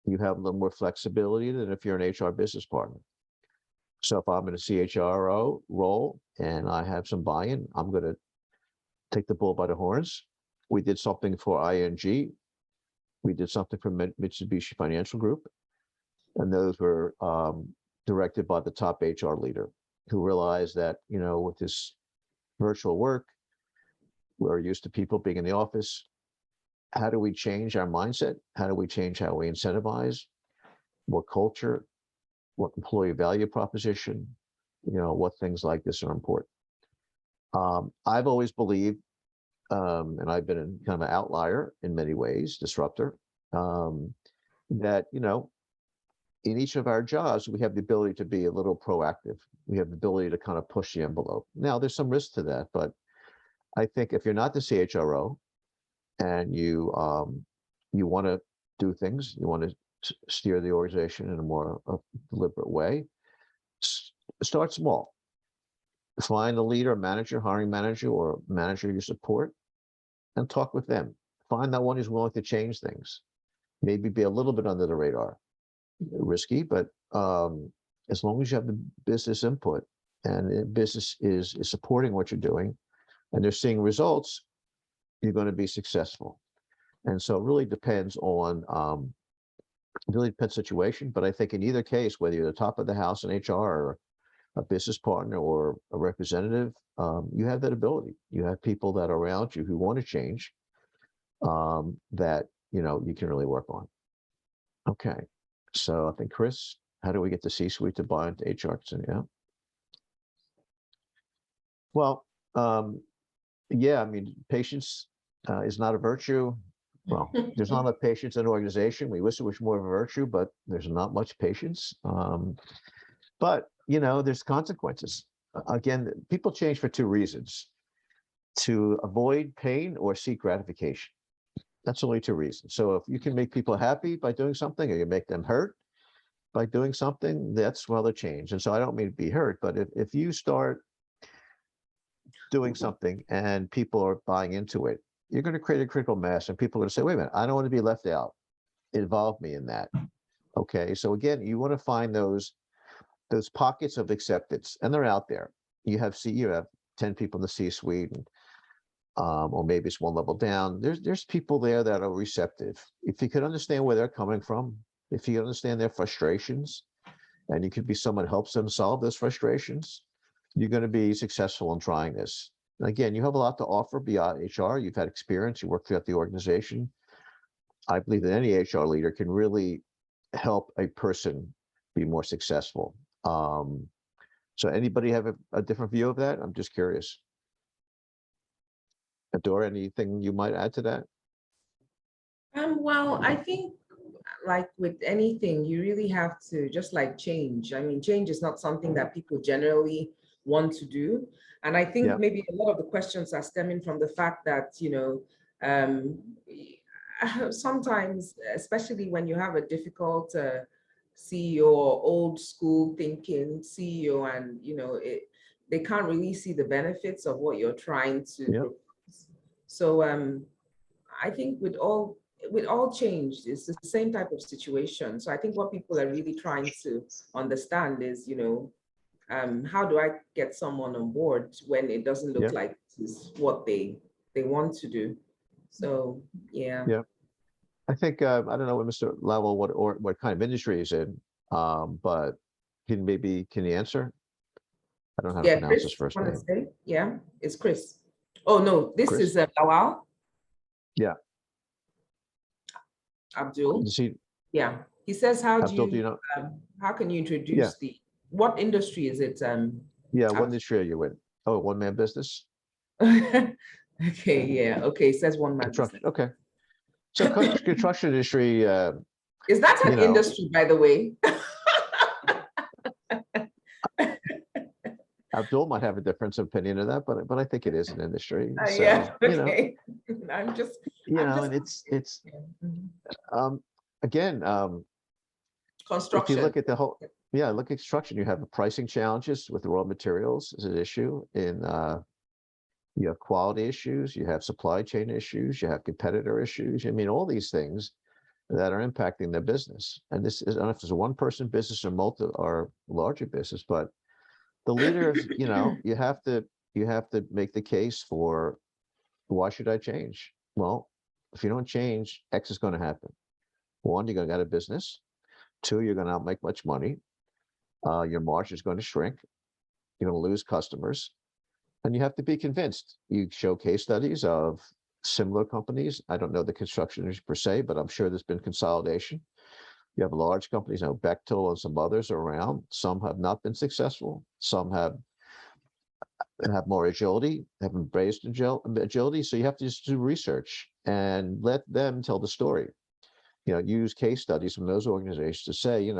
you have a little more flexibility than if you're an HR business partner. So if I'm in a CHRO role and I have some buy-in, I'm going to take the bull by the horns. We did something for ING. We did something for Mitsubishi Financial Group. And those were directed by the top HR leader. who realize that, with this virtual work, we're used to people being in the office. How do we change our mindset? How do we change how we incentivize? What culture, what employee value proposition, what things like this are important. I've always believed, and I've been kind of an outlier in many ways, disruptor, that, in each of our jobs, we have the ability to be a little proactive. We have the ability to kind of push the envelope. Now, there's some risk to that, but I think if you're not the CHRO and you want to do things, you want to steer the organization in a more deliberate way, start small. Find a leader, manager, hiring manager, or manager you support, and talk with them. Find that one who's willing to change things. Maybe be a little bit under the radar. Risky, but as long as you have the business input and the business is supporting what you're doing and they're seeing results, you're going to be successful. And so it really depends on situation. But I think in either case, whether you're the top of the house in HR or a business partner or a representative, you have that ability. You have people that are around you who want to change, that you can really work on. Okay. So I think, Chris, how do we get the C-suite to buy into HR? Yeah. Well, yeah, I mean, patience is not a virtue. Well, there's not enough patience in an organization. We wish it was more of a virtue, but there's not much patience. But, there's consequences. Again, people change for two reasons: to avoid pain or seek gratification. That's only two reasons. So if you can make people happy by doing something, or you make them hurt by doing something, that's the change. And so I don't mean to be hurt, but if you start doing something and people are buying into it, you're going to create a critical mass, and people are going to say, wait a minute, I don't want to be left out. Involve me in that. Okay. So again, you want to find those pockets of acceptance, and they're out there. You have 10 people in the C-suite, or maybe it's one level down. There's people there that are receptive. If you could understand where they're coming from, if you understand their frustrations, and you could be someone who helps them solve those frustrations, you're going to be successful in trying this. And again, you have a lot to offer beyond HR. You've had experience. You work throughout the organization. I believe that any HR leader can really help a person be more successful. So anybody have a different view of that? I'm just curious. Adora, anything you might add to that? Well, I think, like with anything, you really have to, just like change. I mean, change is not something that people generally want to do. And I think maybe a lot of the questions are stemming from the fact that, sometimes, especially when you have a difficult CEO or old school thinking CEO, and, they can't really see the benefits of what you're trying to propose. So I think with all change, it's the same type of situation. So I think what people are really trying to understand is, how do I get someone on board when it doesn't look like this is what they want to do? So yeah. I think I don't know what Mr. Lowell what kind of industry he's in, but can you answer? I don't know how to pronounce Chris, his first want to name. say? Yeah, it's Chris. Oh no, this Chris? is Lowell. Yeah. Abdul. Does he? Yeah, he says, how Abdul, do you know? How can you introduce what industry is it? What industry are you in? Oh, one-man business? Okay, yeah, okay, it says one man business. Okay. So construction industry. Is that an industry, by the way? Abdul might have a different opinion of that, but I think it is an industry. So, yeah, okay. I'm just, and it's again, construction. if you look at the whole, look at construction, you have pricing challenges with raw materials as an issue. You have quality issues, you have supply chain issues, you have competitor issues. I mean, all these things that are impacting their business. And this is, I don't know if it's a one-person business or larger business, but the leaders, you have to make the case for, why should I change? Well, if you don't change, X is going to happen. One, you're going to get a business. Two, you're going to not make much money. Your margin is going to shrink. you're going to lose customers, and you have to be convinced. You show case studies of similar companies. I don't know the construction industry per se, but I'm sure there's been consolidation. You have large companies, Bechtel and some others around. Some have not been successful. Some have more agility, have embraced agility. So you have to just do research and let them tell the story. Use case studies from those organizations to say,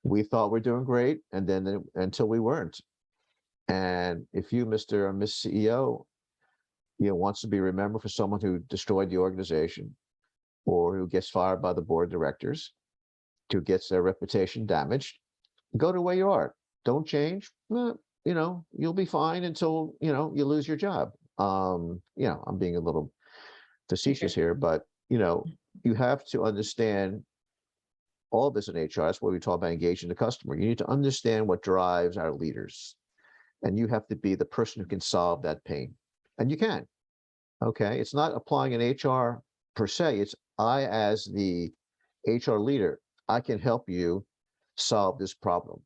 we thought we're doing great, and then until we weren't. And if you, Mr. or Miss CEO, wants to be remembered for someone who destroyed the organization, or who gets fired by the board of directors, who gets their reputation damaged, go to where you are. Don't change. You'll be fine until you lose your job. I'm being a little facetious here, but you have to understand all this in HR. That's why we talk about engaging the customer. You need to understand what drives our leaders, and you have to be the person who can solve that pain. And you can. Okay, it's not applying an HR per se. It's I, as the HR leader, I can help you solve this problem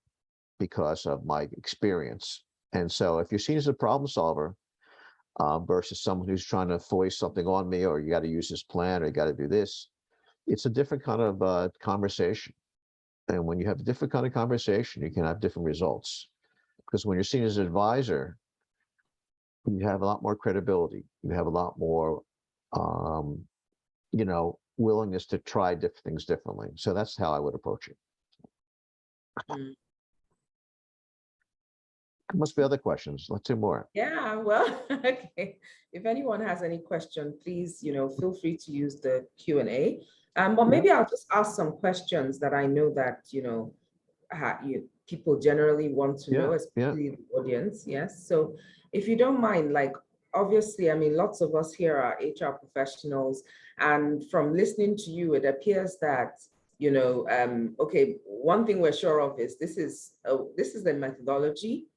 because of my experience. And so if you're seen as a problem solver versus someone who's trying to foist something on me, or you got to use this plan, or you got to do this, it's a different kind of conversation. And when you have a different kind of conversation, you can have different results. Because when you're seen as an advisor, you have a lot more credibility. You have a lot more, willingness to try different things differently. So that's how I would approach it. Mm. There must be other questions. Let's do more. Yeah, well, okay. If anyone has any question, please, feel free to use the Q&A. But maybe I'll just ask some questions that I know that, people generally want to know, especially the audience. Yes. So if you don't mind, obviously, lots of us here are HR professionals, and from listening to you, it appears that, okay, one thing we're sure of is this is the methodology.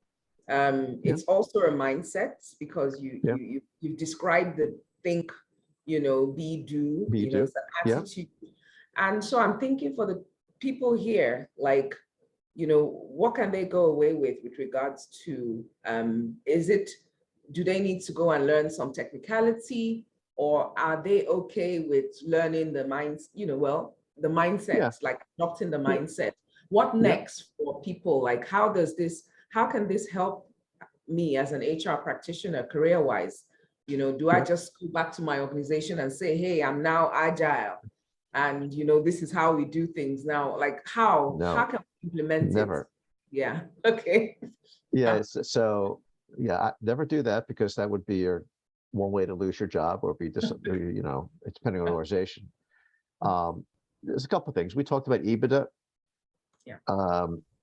It's also a mindset, because you've described the think, be, do, it's an attitude. And so I'm thinking for the people here, what can they go away with regards to, do they need to go and learn some technicality, or are they okay with learning the the mindset, adopting the mindset? What next for people? How can this help me as an HR practitioner career-wise? Do I just go back to my organization and say, hey, I'm now agile, and this is how we do things now? How can we implement it? Yeah. Okay. Yeah. So never do that, because that would be your one way to lose your job, or be just it's depending on the organization. There's a couple of things we talked about. Ebitda.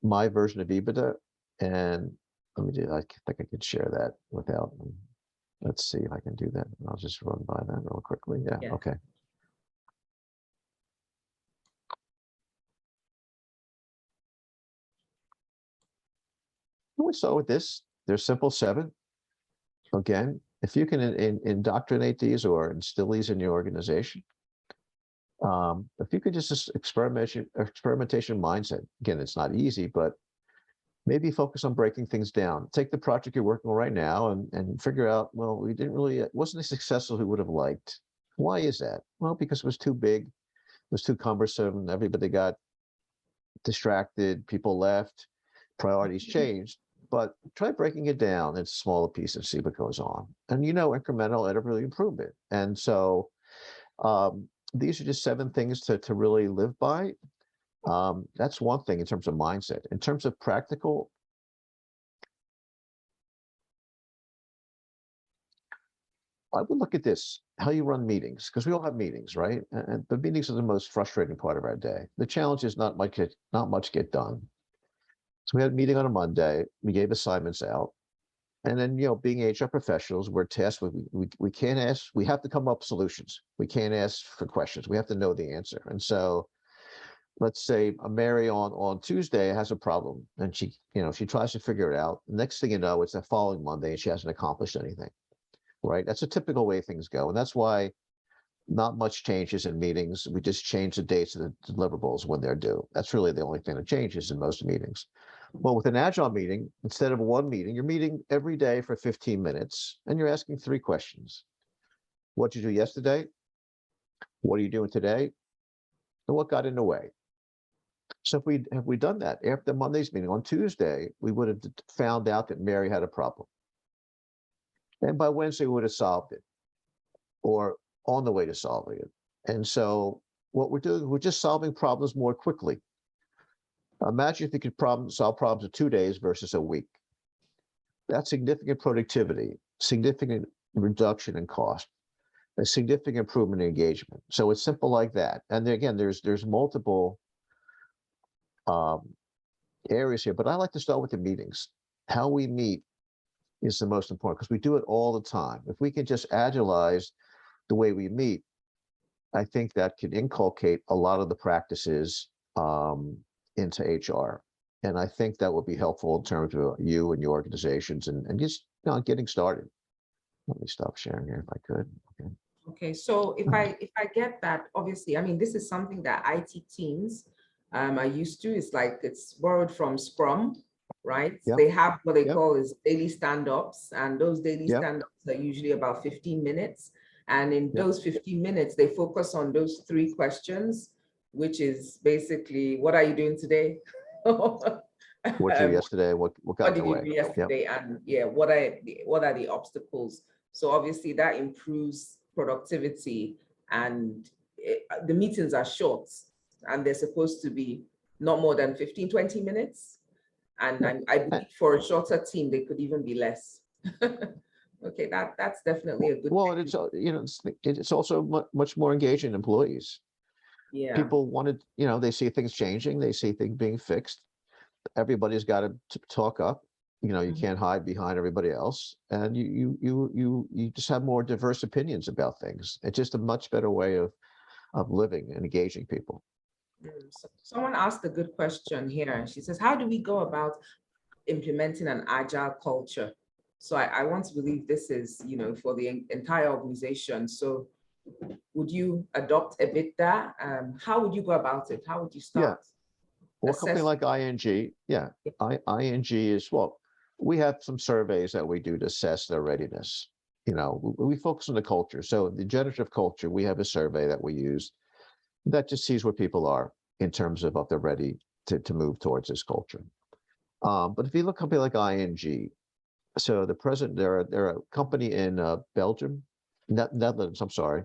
My version of Ebitda, and let me do. I think I could share that without. Let's see if I can do that. I'll just run by that real quickly. Yeah. Okay. We start with this. There's simple 7. Again, if you can indoctrinate these or instill these in your organization, if you could just experimentation mindset. Again, it's not easy, but maybe focus on breaking things down. Take the project you're working on right now and figure out, well, it wasn't as successful as we would have liked. Why is that? Well, because it was too big, it was too cumbersome, everybody got distracted, people left, priorities changed. But try breaking it down into smaller pieces and see what goes on. And incremental it'll improve it. And so these are just 7 things to really live by. That's one thing in terms of mindset. In terms of practical, I would look at this, how you run meetings, because we all have meetings, right? And the meetings are the most frustrating part of our day. The challenge is not much get done. So we had a meeting on a Monday, we gave assignments out. And then, being HR professionals, we're tasked with, we can't ask, we have to come up with solutions. We can't ask for questions. We have to know the answer. And so let's say Mary on Tuesday has a problem, and she tries to figure it out. Next thing you know, it's the following Monday and she hasn't accomplished anything, right? That's a typical way things go. And that's why not much changes in meetings. We just change the dates of the deliverables when they're due. That's really the only thing that changes in most meetings. Well, with an agile meeting, instead of one meeting, you're meeting every day for 15 minutes and you're asking 3 questions. What did you do yesterday? What are you doing today? And what got in the way? So if we done that after Monday's meeting on Tuesday, we would have found out that Mary had a problem. And by Wednesday, we would have solved it or on the way to solving it. And so what we're doing, we're just solving problems more quickly. Imagine if you could solve problems in 2 days versus a week. That's significant productivity, significant reduction in cost, a significant improvement in engagement. So it's simple like that. And again, there's multiple areas here, but I like to start with the meetings. How we meet is the most important because we do it all the time. If we can just agilize the way we meet, I think that can inculcate a lot of the practices into HR. And I think that will be helpful in terms of you and your organizations and just getting started. Let me stop sharing here if I could. Okay. Okay, so if I get that, obviously, I mean, this is something that IT teams are used to. It's like it's borrowed from Scrum, right? Yep. They have what they Yep. call is daily stand-ups, and those daily Yep. stand-ups are usually about 15 minutes. And in Yep. those 15 minutes, they focus on those 3 questions, which is basically, what are you doing today? What did you do yesterday? What got in the What way? did you do yesterday? Yep. And yeah, what are the obstacles? So obviously that improves productivity, and the meetings are short and they're supposed to be not more than 15, 20 minutes. And I believe for a shorter team, they could even be less. Okay, that's definitely a good Well, thing. it's also much more engaging employees. Yeah. People wanted, they see things changing, they see things being fixed. Everybody's got to talk up. You can't hide behind everybody else, and you just have more diverse opinions about things. It's just a much better way of living and engaging people. So someone asked a good question here. She says, how do we go about implementing an agile culture? So I want to believe this is, for the entire organization. So would you adopt Ebitda? How would you go about it? How would you start? Well, a company like ING, ING is, well, we have some surveys that we do to assess their readiness. We focus on the culture. So the generative culture, we have a survey that we use that just sees where people are in terms of if they're ready to move towards this culture. But if you look at a company like ING, so the president, they're a company in Belgium, Netherlands, I'm sorry,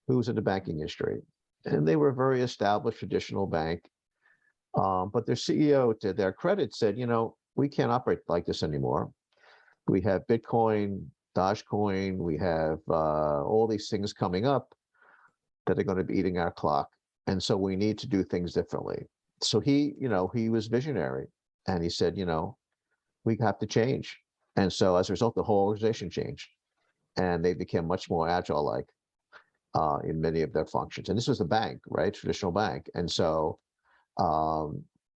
who's in the banking industry. And they were a very established traditional bank. But their CEO, to their credit, said, we can't operate like this anymore. We have Bitcoin, Dogecoin, we have all these things coming up that are going to be eating our clock. And so we need to do things differently. So he was visionary, and he said, we have to change. And so as a result, the whole organization changed, and they became much more agile-like in many of their functions. And this was a bank, right? Traditional bank. And so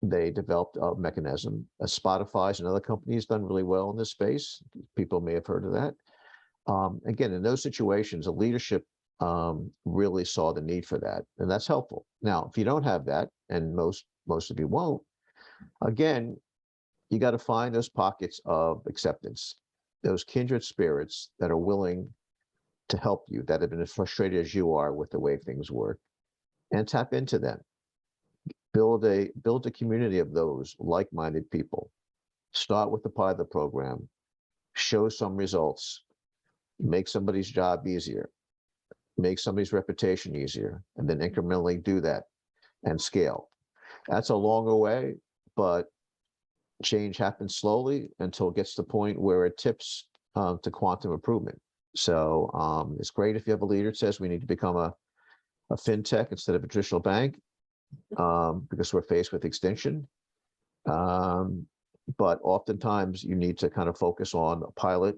they developed a mechanism. Spotify's another company has done really well in this space. People may have heard of that. Again, in those situations, the leadership really saw the need for that, and that's helpful. Now, if you don't have that, and most of you won't, again, you got to find those pockets of acceptance, those kindred spirits that are willing to help you, that have been as frustrated as you are with the way things work, and tap into them. Build a community of those like-minded people. Start with the pilot program, show some results, make somebody's job easier, make somebody's reputation easier, and then incrementally do that and scale. That's a longer way, but change happens slowly until it gets to the point where it tips to quantum improvement. So it's great if you have a leader that says we need to become a fintech instead of a traditional bank, because we're faced with extinction. But oftentimes you need to kind of focus on a pilot,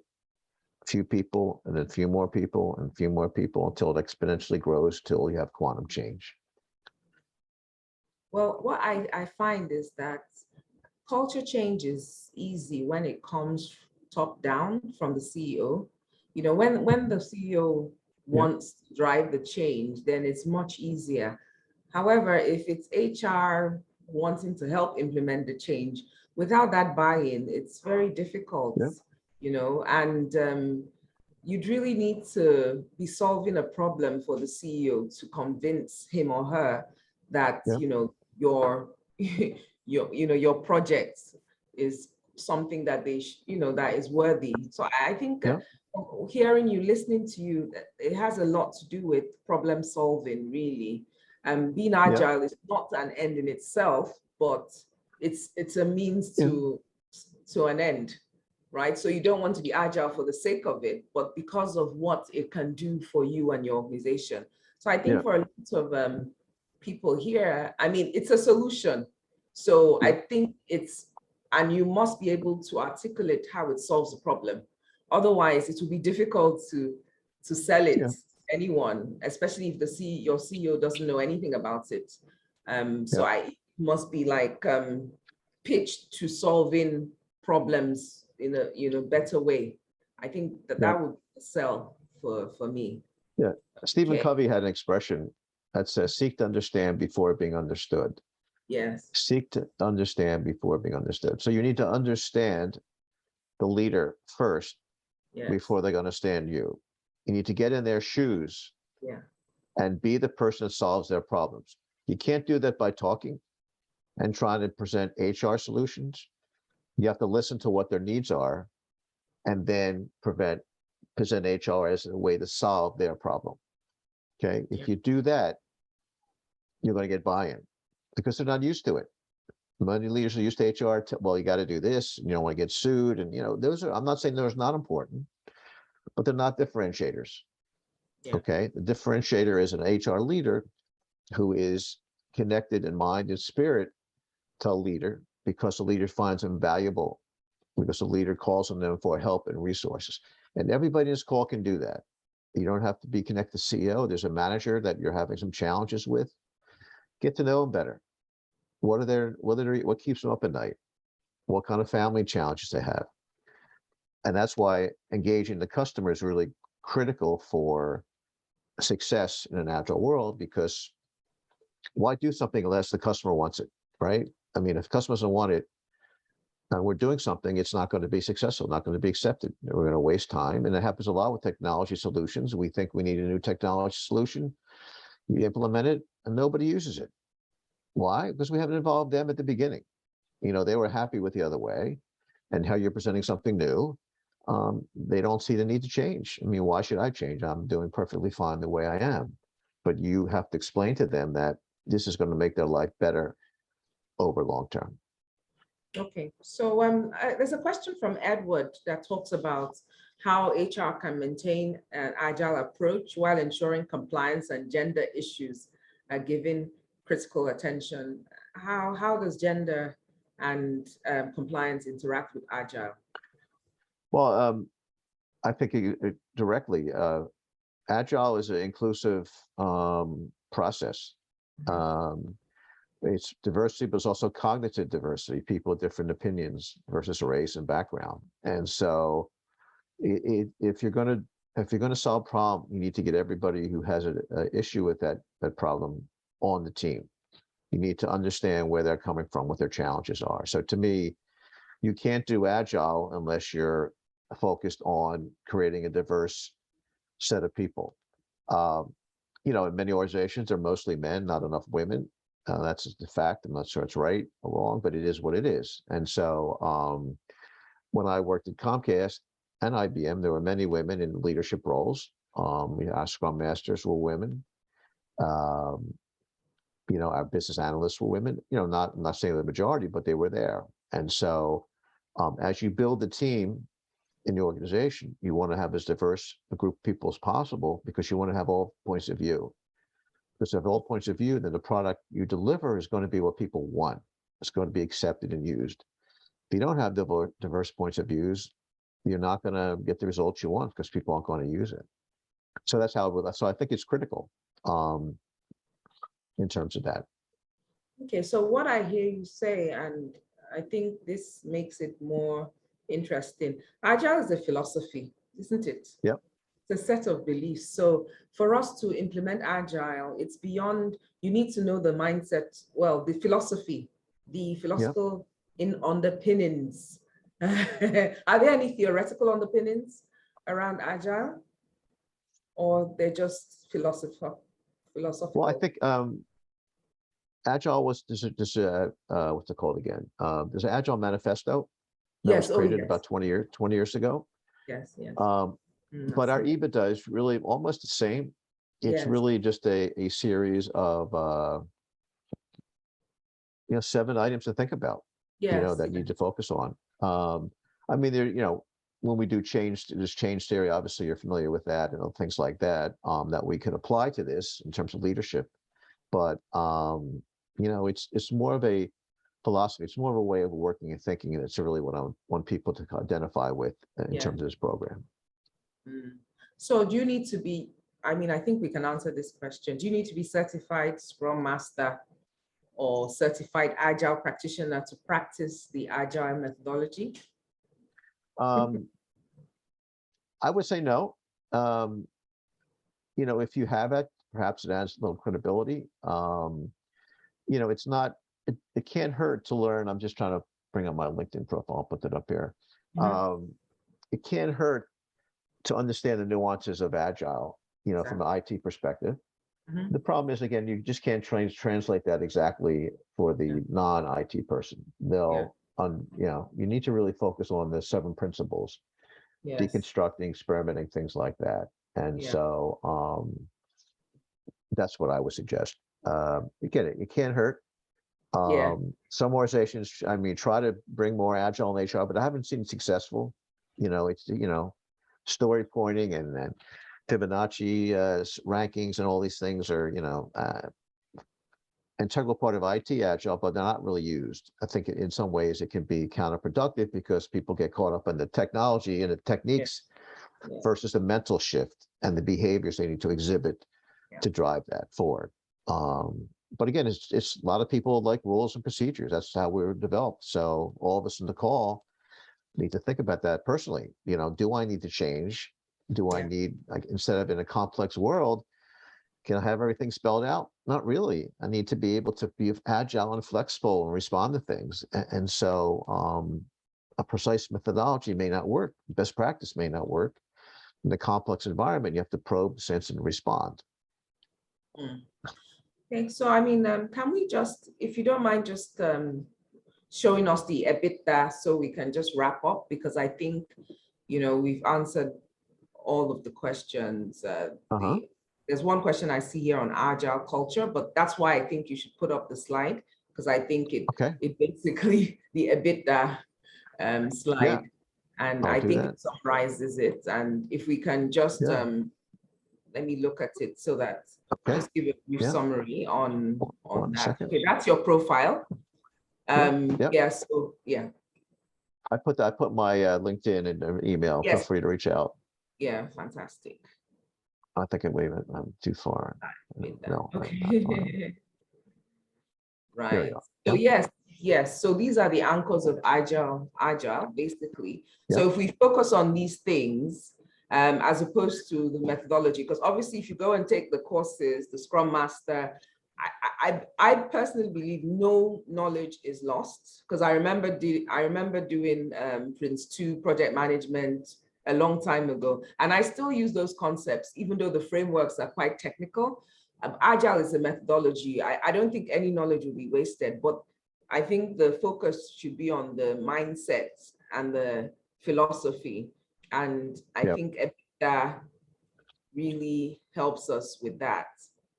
a few people, and then a few more people, and a few more people until it exponentially grows till you have quantum change. Well, what I find is that culture change is easy when it comes top down from the CEO. When the CEO wants to drive the change, then it's much easier. However, if it's HR wanting to help implement the change, without that buy-in, it's very difficult, Yeah. And you'd really need to be solving a problem for the CEO to convince him or her that, Yeah. your your project is something that that is worthy. So I think Yeah. hearing you, listening to you, it has a lot to do with problem solving, really. Being Yeah. agile is not an end in itself, but it's a means Yeah. to an end, right? So you don't want to be agile for the sake of it, but because of what it can do for you and your organization. So I think Yeah. for a lot of people here, I mean, it's a solution. So I Yeah. think and you must be able to articulate how it solves the problem. Otherwise, it will be difficult to sell it Yeah. to anyone, especially if your CEO doesn't know anything about it. So Yeah. I must be like pitched to solving problems in a better way. I think Yeah. that would sell for me. Yeah. Stephen Okay. Covey had an expression that says, seek to understand before being understood. Yes. Seek to understand before being understood. So you need to understand the leader first Yes. before they understand you. You need to get in their shoes Yeah. and be the person that solves their problems. You can't do that by talking and trying to present HR solutions. You have to listen to what their needs are and then present HR as a way to solve their problem. Okay. Yeah. If you do that, you're going to get buy-in because they're not used to it. Many leaders are used to HR. Well, you got to do this. You don't want to get sued. And, those are, I'm not saying those are not important, but they're not differentiators. Yeah. Okay. The differentiator is an HR leader who is connected in mind and spirit to a leader because the leader finds them valuable, because the leader calls on them for help and resources. And everybody in this call can do that. You don't have to be connected to CEO. There's a manager that you're having some challenges with. Get to know them better. What keeps them up at night? What kind of family challenges they have? And that's why engaging the customer is really critical for success in an agile world, because why do something unless the customer wants it, right? I mean, if the customer doesn't want it, and we're doing something, it's not going to be successful, not going to be accepted. We're going to waste time. And it happens a lot with technology solutions. We think we need a new technology solution. We implement it and nobody uses it. Why? Because we haven't involved them at the beginning. They were happy with the other way and how you're presenting something new. They don't see the need to change. I mean, why should I change? I'm doing perfectly fine the way I am. But you have to explain to them that this is going to make their life better over long term. Okay, so there's a question from Edward that talks about how HR can maintain an agile approach while ensuring compliance and gender issues are given critical attention. How does gender and compliance interact with agile? Well, I think directly, agile is an inclusive process. It's diversity, but it's also cognitive diversity, people with different opinions versus race and background. And so if you're going to solve a problem, you need to get everybody who has an issue with that problem on the team. You need to understand where they're coming from, what their challenges are. So to me, you can't do agile unless you're focused on creating a diverse set of people. In many organizations, they're mostly men, not enough women. That's just the fact. I'm not sure it's right or wrong, but it is what it is. And so when I worked at Comcast and IBM, there were many women in leadership roles. Our Scrum Masters were women. Our business analysts were women. I'm not saying the majority, but they were there. And so as you build the team in the organization, you want to have as diverse a group of people as possible because you want to have all points of view. Because if all points of view, then the product you deliver is going to be what people want. It's going to be accepted and used. If you don't have diverse points of views, you're not going to get the results you want because people aren't going to use it. So that's how. So I think it's critical in terms of that. Okay, so what I hear you say, and I think this makes it more interesting. Agile is a philosophy, isn't it? Yep. It's a set of beliefs. So for us to implement Agile, it's beyond, you need to know the mindset, well, the philosophy, the Yep. philosophical in underpinnings. Are there any theoretical underpinnings around Agile, or they're just philosophical? Well, I think Agile was what's it called again? There's an Agile manifesto that was Yes, oh created yes, about 20 years ago. yes, yes. But I've our seen it. Ebitda is really almost the same. It's Yes, really just a series of 7 items to think about, yes, that yes, need to focus on. I mean, when we do there's change theory, obviously you're familiar with that and things like that, that we can apply to this in terms of leadership. But it's more of a philosophy. It's more of a way of working and thinking, and it's really what I want people to identify with in yeah. terms of this program. So do you need to be, I mean, I think we can answer this question. Do you need to be certified Scrum Master or certified Agile practitioner to practice the Agile methodology? I would say no. If you have it, perhaps it adds a little credibility. It's not, it can't hurt to learn. I'm just trying to bring up my LinkedIn profile. I'll put that up here. It can't hurt to understand the nuances of Agile, from an IT perspective. The problem is, again, you just can't translate that exactly for the non-IT person. You need to really focus on the 7 principles, deconstructing, experimenting, things like that. And so that's what I would suggest. Again, it can't hurt. Some organizations, I mean, try to bring more Agile in HR, but I haven't seen it successful. It's, story pointing and Fibonacci rankings and all these things are, integral part of IT Agile, but they're not really used. I think in some ways it can be counterproductive because people get caught up in the technology and the techniques versus the mental shift and the behaviors they need to exhibit to drive that forward. But again, it's a lot of people like rules and procedures. That's how we were developed. So all of us in the call need to think about that personally. Do I need to change? Do I need, like, instead of in a complex world, can I have everything spelled out? Not really. I need to be able to be agile and flexible and respond to things. And so a precise methodology may not work. Best practice may not work. In a complex environment, you have to probe, sense, and respond. Okay, so I mean, can we just, if you don't mind, just showing us the Ebitda so we can just wrap up, because I think, we've answered all of the questions. There's one question I see here on Agile culture, but that's why I think you should put up the slide, because I think it basically the Ebitda slide, and I think it summarizes it. And if we can just let me look at it so that just give a brief summary on that. Okay, that's your profile. I put my LinkedIn and email. Feel free to reach out. Yeah, fantastic. I think I'm too far. No. Okay. Right. So yes. So these are the anchors of Agile, basically. So if we focus on these things, as opposed to the methodology, because obviously if you go and take the courses, the Scrum Master, I personally believe no knowledge is lost, because I remember doing Prince 2 project management a long time ago, and I still use those concepts, even though the frameworks are quite technical. Agile is a methodology. I don't think any knowledge will be wasted, but I think the focus should be on the mindset and the philosophy. And I think Ebitda really helps us with that.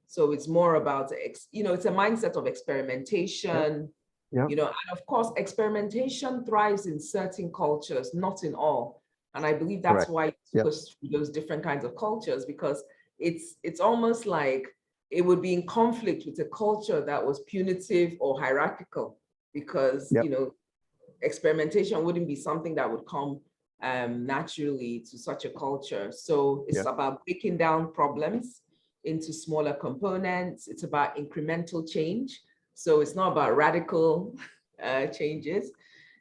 So it's more about, it's a mindset of experimentation, and of course, experimentation thrives in certain cultures, not in all. And I believe that's why you push through those different kinds of cultures, because it's almost like it would be in conflict with a culture that was punitive or hierarchical, because experimentation wouldn't be something that would come naturally to such a culture. So it's about breaking down problems into smaller components. It's about incremental change. So it's not about radical changes.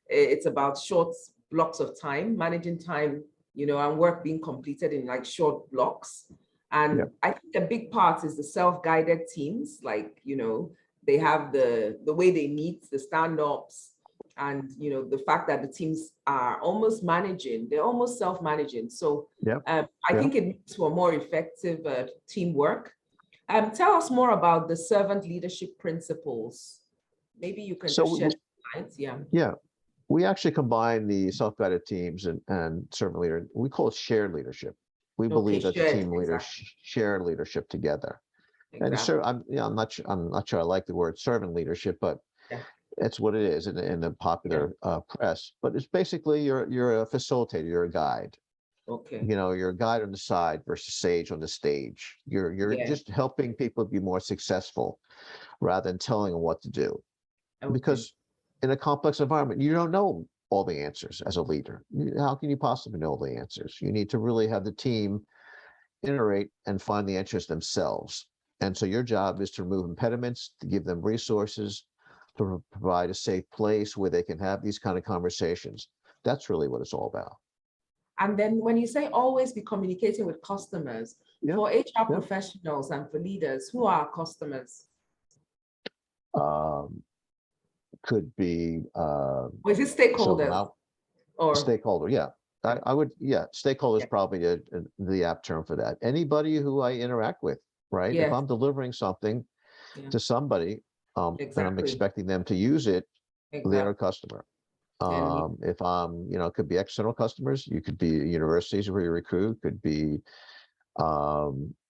It's about short blocks of time, managing time, and work being completed in like short blocks. And I think a big part is the self-guided teams, like, they have the way they meet, the stand-ups, and the fact that the teams are almost managing, they're almost self-managing. So Yep. I think it leads to a more effective teamwork. Tell us more about the servant leadership principles. Maybe you can just share slides. Yeah. We actually combine the self-guided teams and servant leader. We call it shared leadership. We believe that the team leaders share leadership together. And so I'm not sure I like the word servant leadership, but that's what it is in the popular press. But it's basically you're a facilitator, you're a guide. Okay. You're a guide on the side versus sage on the stage. You're just helping people be more successful rather than telling them what to do. Okay. Because in a complex environment, you don't know all the answers as a leader. How can you possibly know all the answers? You need to really have the team iterate and find the answers themselves. And so your job is to remove impediments, to give them resources, to provide a safe place where they can have these kind of conversations. That's really what it's all about. And then when you say always be communicating with customers, for HR professionals and for leaders, who are our customers? Could be or is it stakeholders? Or stakeholder, I would, stakeholder is probably the apt term for that. Anybody who I interact with, right? If I'm delivering something to somebody, and I'm expecting them to use it, they're a customer. If I'm, it could be external customers, you could be universities where you recruit, could be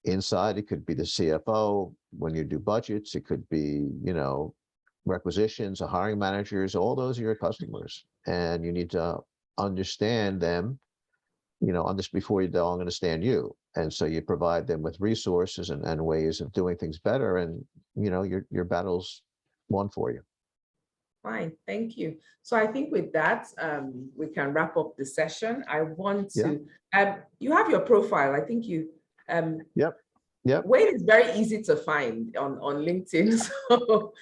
inside, it could be the CFO when you do budgets, it could be, requisitions, hiring managers, all those are your customers. And you need to understand them, before they'll understand you. And so you provide them with resources and ways of doing things better, and your battle's won for you. Fine, thank you. So I think with that, we can wrap up the session. I want to, you have your profile. I think you, Wayne is very easy to find on LinkedIn. So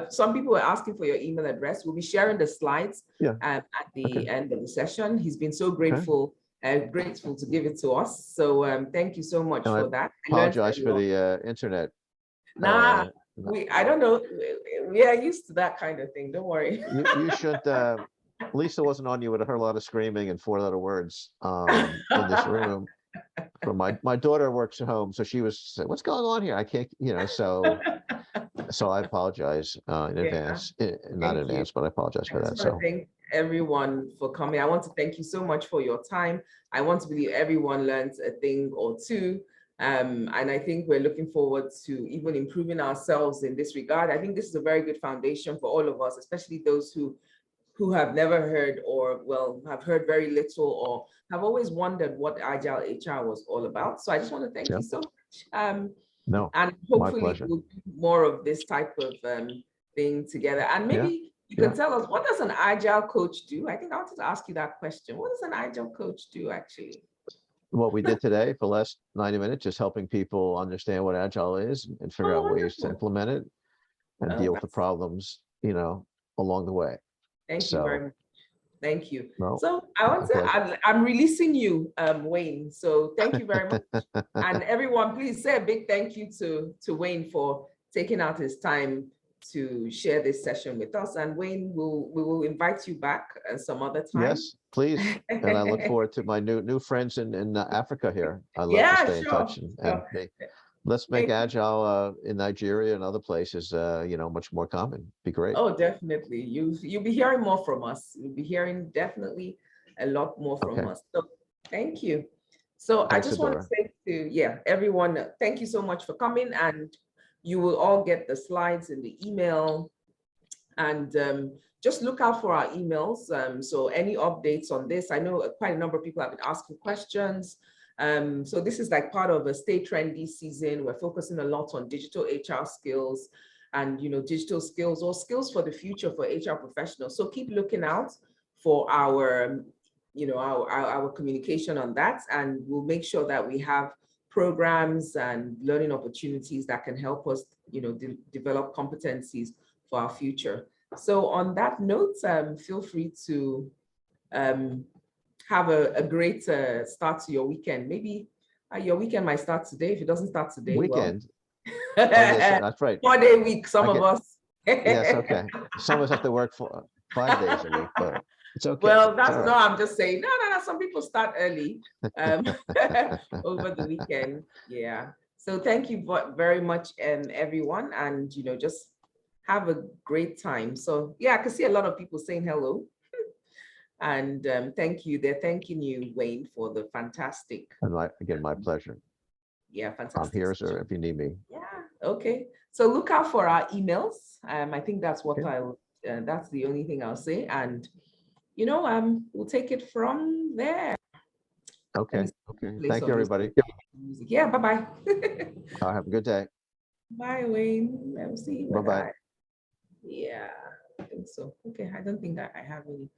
some people were asking for your email address. We'll be sharing the slides at the end of the session. He's been so grateful grateful to give it to us. So thank you so much for that. Apologize for the internet. I don't know. We are used to that kind of thing. Don't worry. You should. Lisa wasn't on you with a lot of screaming and 4-letter words in this room. From my daughter works at home, so she was saying, "What's going on here? I can't," So I apologize in advance. Not in advance, but I apologize for that. So thank everyone for coming. I want to thank you so much for your time. I want to believe everyone learns a thing or two. And I think we're looking forward to even improving ourselves in this regard. I think this is a very good foundation for all of us, especially those who have never heard or, well, have heard very little or have always wondered what Agile HR was all about. So I just want to thank you so much. No, and hopefully we'll do more of this type of thing together. And maybe you can tell us, what does an Agile coach do? I think I wanted to ask you that question. What does an Agile coach do, actually? What we did today for the last 90 minutes, just helping people understand what Agile is and figure out ways to implement it and deal with the problems, along the way. Thank you very much. Thank you. No, so I want to, I'm releasing you, Wayne. So thank you very much. And everyone, please say a big thank you to Wayne for taking out his time to share this session with us. And Wayne, we will invite you back some other time. Yes, please. And I look forward to my new friends in Africa here. I love to stay in touch and let's make Agile in Nigeria and other places, much more common. Be great. Oh, definitely. You'll be hearing more from us. You'll be hearing definitely a lot more from us. So thank you. So I just want to say to everyone, thank you so much for coming, and you will all get the slides in the email, and just look out for our emails. So any updates on this, I know quite a number of people have been asking questions. So this is like part of a Stay Trendy season. We're focusing a lot on digital HR skills and, digital skills or skills for the future for HR professionals. So keep looking out for our, our communication on that, and we'll make sure that we have programs and learning opportunities that can help us, develop competencies for our future. So on that note, feel free to have a great start to your weekend. Maybe your weekend might start today. If it doesn't start today, weekend. Yes, that's right. 4-day week, some of us. Yes, okay. Some of us have to work 5 days a week, but it's okay. Well, It's all that's no, right. I'm just saying, no, no, no. Some people start early um, over the weekend. Yeah. So thank you very much, everyone. And, just have a great time. So, yeah, I can see a lot of people saying hello. And thank you. They're thanking you, Wayne, for the fantastic, And again, my pleasure. yeah, I'm fantastic here, sir, session. if you need me. Yeah. Okay. So look out for our emails. I think that's what Okay. that's the only thing I'll say. And we'll take it from there. Okay. Okay. Place Thank you, on this everybody. music. Yeah, bye-bye. Have a good day. Bye, Wayne. Let me see what Bye-bye. yeah, I think so. Okay, I don't think I have any.